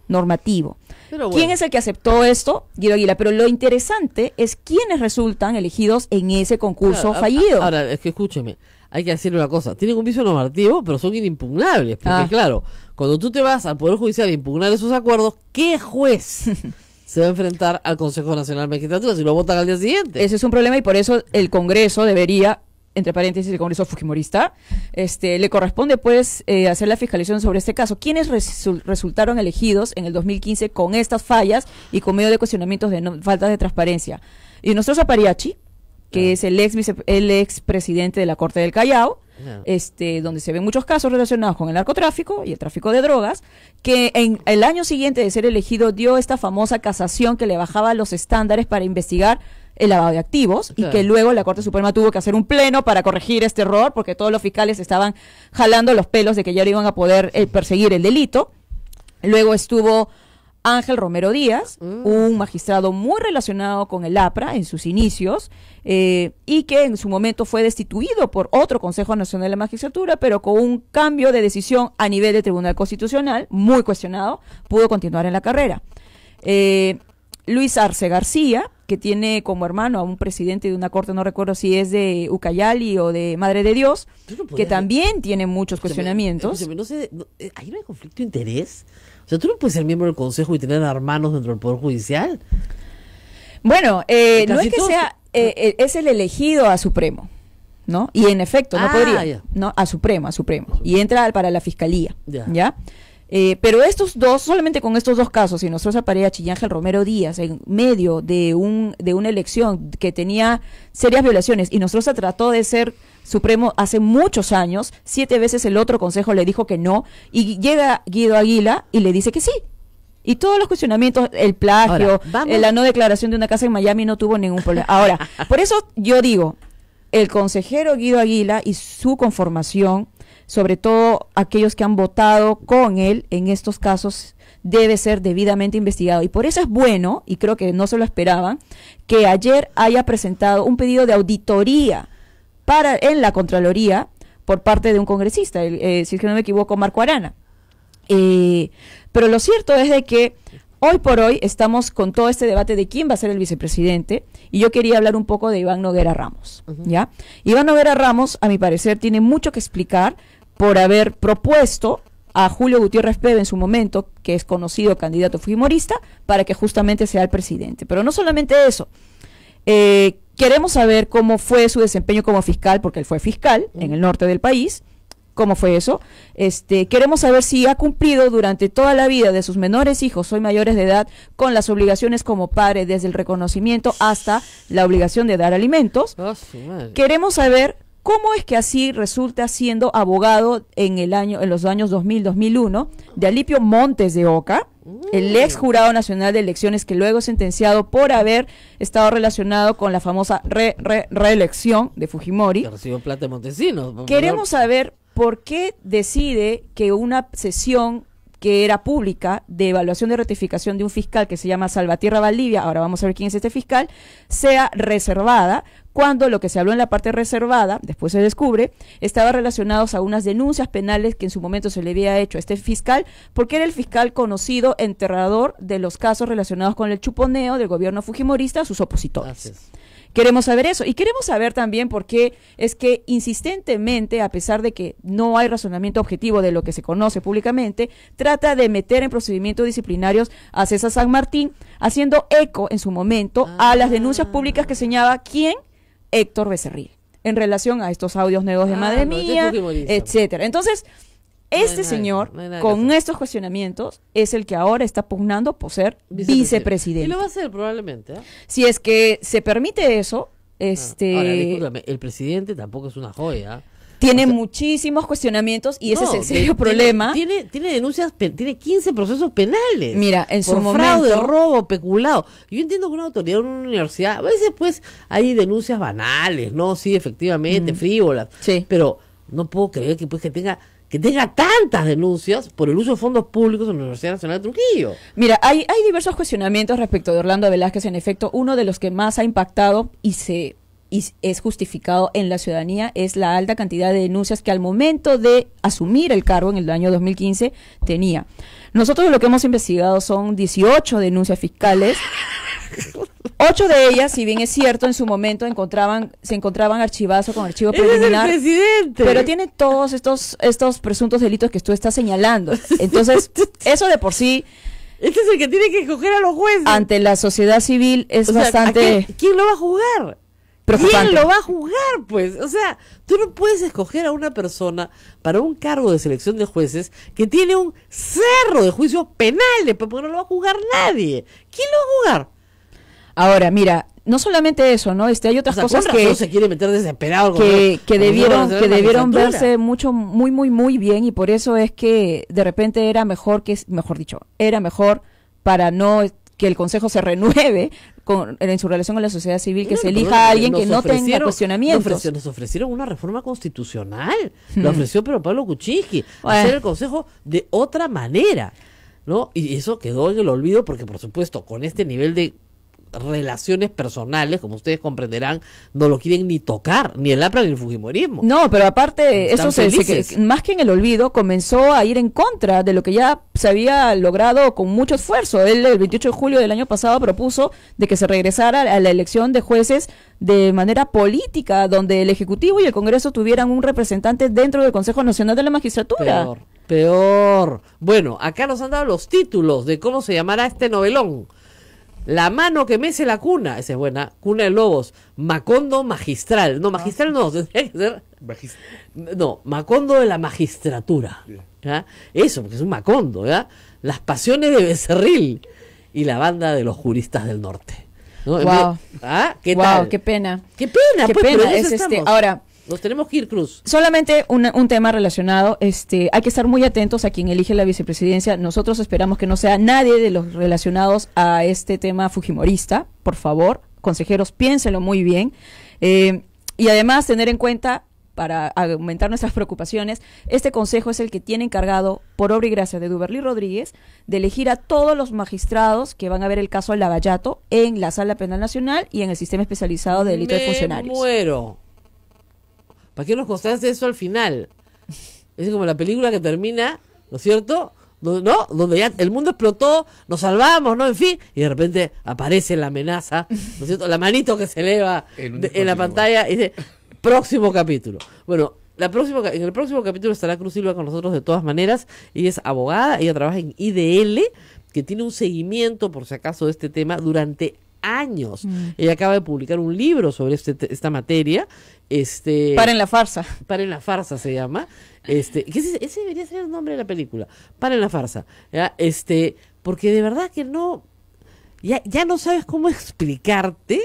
normativo. Pero bueno. ¿Quién es el que aceptó esto? Guido Aguila. Pero lo interesante es quiénes resultan elegidos en ese concurso fallido. Ahora, es que escúcheme, hay que decirle una cosa. Tienen un vicio normativo, pero son inimpugnables. Porque claro, cuando tú te vas al Poder Judicial a impugnar esos acuerdos, ¿qué juez se va a enfrentar al Consejo Nacional de Magistratura si lo votan al día siguiente? Ese es un problema y por eso el Congreso debería, entre paréntesis, el Congreso Fujimorista, le corresponde pues hacer la fiscalización sobre este caso. ¿Quiénes resultaron elegidos en el 2015 con estas fallas y con medio de cuestionamientos de falta de transparencia? Y nuestro Zapariachi, que es el ex presidente de la Corte del Callao, donde se ven muchos casos relacionados con el narcotráfico y el tráfico de drogas, que en el año siguiente de ser elegido dio esta famosa casación que le bajaba los estándares para investigar el lavado de activos, y que luego la Corte Suprema tuvo que hacer un pleno para corregir este error, porque todos los fiscales estaban jalando los pelos de que ya no iban a poder perseguir el delito. Luego estuvo Ángel Romero Díaz, un magistrado muy relacionado con el APRA en sus inicios, y que en su momento fue destituido por otro Consejo Nacional de Magistratura, pero con un cambio de decisión a nivel de Tribunal Constitucional, muy cuestionado, pudo continuar en la carrera. Luis Arce García, que tiene como hermano a un presidente de una corte, no recuerdo si es de Ucayali o de Madre de Dios, que también tiene muchos cuestionamientos. No sé, ¿hay un conflicto de interés? O sea, ¿tú no puedes ser miembro del Consejo y tener hermanos dentro del Poder Judicial? Bueno, no es que sea, es el elegido a Supremo, ¿no? Y en efecto, no podría, ¿no? A Supremo. Y entra para la Fiscalía, ¿ya? Pero estos dos, solamente con estos dos casos, y nosotros Zapariachi y Ángel Romero Díaz, en medio de una elección que tenía serias violaciones, y nosotros se trató de ser Supremo hace muchos años, 7 veces el otro consejo le dijo que no, y llega Guido Aguila y le dice que sí. Y todos los cuestionamientos, el plagio, la no declaración de una casa en Miami no tuvo ningún problema. Ahora, por eso yo digo, el consejero Guido Aguila y su conformación, sobre todo aquellos que han votado con él en estos casos, debe ser debidamente investigado. Y por eso es bueno, y creo que no se lo esperaban, que ayer haya presentado un pedido de auditoría en la Contraloría por parte de un congresista, si es que no me equivoco, Marco Arana. Pero lo cierto es de que hoy por hoy estamos con todo este debate de quién va a ser el vicepresidente, y yo quería hablar un poco de Iván Noguera Ramos, ¿ya? Iván Noguera Ramos, a mi parecer, tiene mucho que explicar por haber propuesto a Julio Gutiérrez Peve en su momento, que es conocido candidato fujimorista, para que justamente sea el presidente. Pero no solamente eso, queremos saber cómo fue su desempeño como fiscal, porque él fue fiscal en el norte del país. ¿Cómo fue eso? Queremos saber si ha cumplido durante toda la vida de sus menores hijos, hoy mayores de edad, con las obligaciones como padre, desde el reconocimiento hasta la obligación de dar alimentos. Queremos saber cómo es que así resulta siendo abogado en los años 2000-2001 de Alipio Montes de Oca, el ex jurado nacional de elecciones, que luego es sentenciado por haber estado relacionado con la famosa reelección de Fujimori. Que recibió plata de Montesinos. Queremos saber por qué decide que una sesión que era pública de evaluación de ratificación de un fiscal que se llama Salvatierra Valdivia, ahora vamos a ver quién es este fiscal, sea reservada, cuando lo que se habló en la parte reservada, después se descubre, estaba relacionados a unas denuncias penales que en su momento se le había hecho a este fiscal, porque era el fiscal conocido enterrador de los casos relacionados con el chuponeo del gobierno fujimorista a sus opositores. Gracias. Queremos saber eso, y queremos saber también por qué es que insistentemente, a pesar de que no hay razonamiento objetivo de lo que se conoce públicamente, trata de meter en procedimientos disciplinarios a César San Martín, haciendo eco en su momento a las denuncias públicas que señalaba ¿quién? Héctor Becerril, en relación a estos audios nuevos de Madre Mía, etcétera. Entonces, señor, con estos cuestionamientos, es el que ahora está pugnando por ser vicepresidente. Y lo va a hacer probablemente. Si es que se permite eso, Ahora, discúlpame, el presidente tampoco es una joya. tiene muchísimos cuestionamientos y ese es el serio tiene, problema. Tiene denuncias, tiene 15 procesos penales. Mira, en su por momento, fraude, robo, peculado. Yo entiendo que una autoridad en una universidad, a veces pues hay denuncias banales, ¿no? Sí, efectivamente, frívolas. Sí. Pero no puedo creer que pues que tenga tantas denuncias por el uso de fondos públicos en la Universidad Nacional de Trujillo. Mira, hay diversos cuestionamientos respecto de Orlando Velázquez. En efecto, uno de los que más ha impactado y es justificado en la ciudadanía es la alta cantidad de denuncias que al momento de asumir el cargo en el año 2015 tenía. Nosotros lo que hemos investigado son 18 denuncias fiscales. 8 de ellas, si bien es cierto, en su momento se encontraban archivadas con archivo preliminar. ¡Es el presidente! Pero tiene todos estos presuntos delitos que tú estás señalando. Entonces, eso de por sí, Este es el que tiene que escoger a los jueces. ante la sociedad civil es O sea, bastante ¿quién lo va a juzgar? preocupante. ¿Quién lo va a juzgar, pues? O sea, tú no puedes escoger a una persona para un cargo de selección de jueces que tiene un cerro de juicios penales, porque no lo va a juzgar nadie. ¿Quién lo va a juzgar? Ahora, mira, no solamente eso, ¿no? Hay otras O sea, cosas con razón se quiere meter desesperado. que debieron debieron verse muy bien, y por eso es que de repente era mejor para no que el Consejo se renueve en su relación con la sociedad civil, que se elija a alguien que no tenga cuestionamientos. Nos ofrecieron una reforma constitucional, lo ofreció pero Pablo Kuczynski, Bueno. hacer el Consejo de otra manera, ¿no? Y eso quedó en el olvido porque, por supuesto, con este nivel de relaciones personales, como ustedes comprenderán, no lo quieren ni tocar, ni el APRA ni el fujimorismo. No, pero aparte, Están eso felices. más que en el olvido, comenzó a ir en contra de lo que ya se había logrado con mucho esfuerzo. Él, el 28 de julio del año pasado, propuso de que se regresara a la elección de jueces de manera política, donde el Ejecutivo y el Congreso tuvieran un representante dentro del Consejo Nacional de la Magistratura. Peor. Bueno, acá nos han dado los títulos de cómo se llamará este novelón. La mano que mece la cuna, esa es buena, Cuna de Lobos, Macondo magistral, no, magistral no, tendría que ser, no, Macondo de la magistratura, ¿ya? Eso, porque es un Macondo, ¿ya? Las pasiones de Becerril y la banda de los juristas del norte. ¿No? Wow. ¿Ah? ¿Qué Wow, tal? qué pena. Qué pena, Qué pues, pena. pero en eso Es estamos. ahora, Nos tenemos que ir, Cruz. solamente un tema relacionado, hay que estar muy atentos a quien elige la vicepresidencia. Nosotros esperamos que no sea nadie de los relacionados a este tema fujimorista. Por favor, consejeros, piénsenlo muy bien. Y además tener en cuenta, para aumentar nuestras preocupaciones, este consejo es el que tiene encargado, por obra y gracia de Duberly Rodríguez, de elegir a todos los magistrados que van a ver el caso Lavallato en la Sala Penal Nacional y en el Sistema Especializado de Delitos de Funcionarios. Muero. ¿Para qué nos contaste eso al final? Es como la película que termina, ¿no es cierto? ¿No? Donde ya el mundo explotó, nos salvamos, ¿no? En fin, y de repente aparece la amenaza, ¿no es cierto? La manito que se eleva en la pantalla y dice, próximo capítulo. Bueno, en el próximo capítulo estará Cruz Silva con nosotros de todas maneras. Ella es abogada, ella trabaja en IDL, que tiene un seguimiento, por si acaso, de este tema durante años. Ella acaba de publicar un libro sobre esta materia. Paren la farsa. Paren la farsa se llama. Ese debería ser el nombre de la película. Paren la farsa. ¿Ya? Porque de verdad que no, ya no sabes cómo explicarte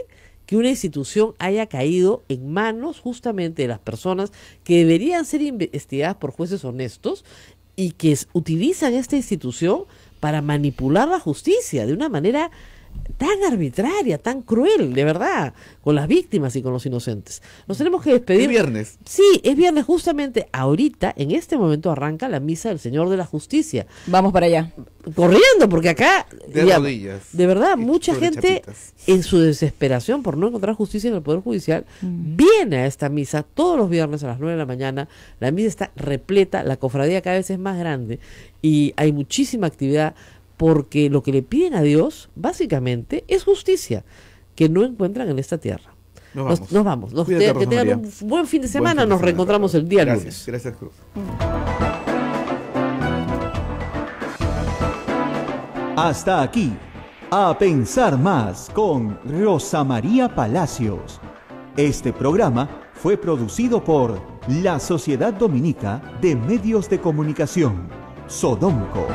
que una institución haya caído en manos justamente de las personas que deberían ser investigadas por jueces honestos y que utilizan esta institución para manipular la justicia de una manera tan arbitraria, tan cruel, de verdad, con las víctimas y con los inocentes. Nos tenemos que despedir. Es viernes. Sí, es viernes. Justamente ahorita, en este momento, arranca la misa del Señor de la Justicia. Vamos para allá. Corriendo, porque acá, De rodillas. de verdad, Y mucha sobre gente, chapitas. en su desesperación por no encontrar justicia en el Poder Judicial, viene a esta misa todos los viernes a las 9 de la mañana. La misa está repleta, la cofradía cada vez es más grande y hay muchísima actividad, porque lo que le piden a Dios, básicamente, es justicia, que no encuentran en esta tierra. Nos vamos. Cuídate, Que Rosa tengan María. un buen fin de semana. Buen fin de Nos semana. reencontramos el día Gracias. lunes. Gracias, Cruz. Hasta aquí, A Pensar Más con Rosa María Palacios. Este programa fue producido por la Sociedad Dominica de Medios de Comunicación, Sodomco.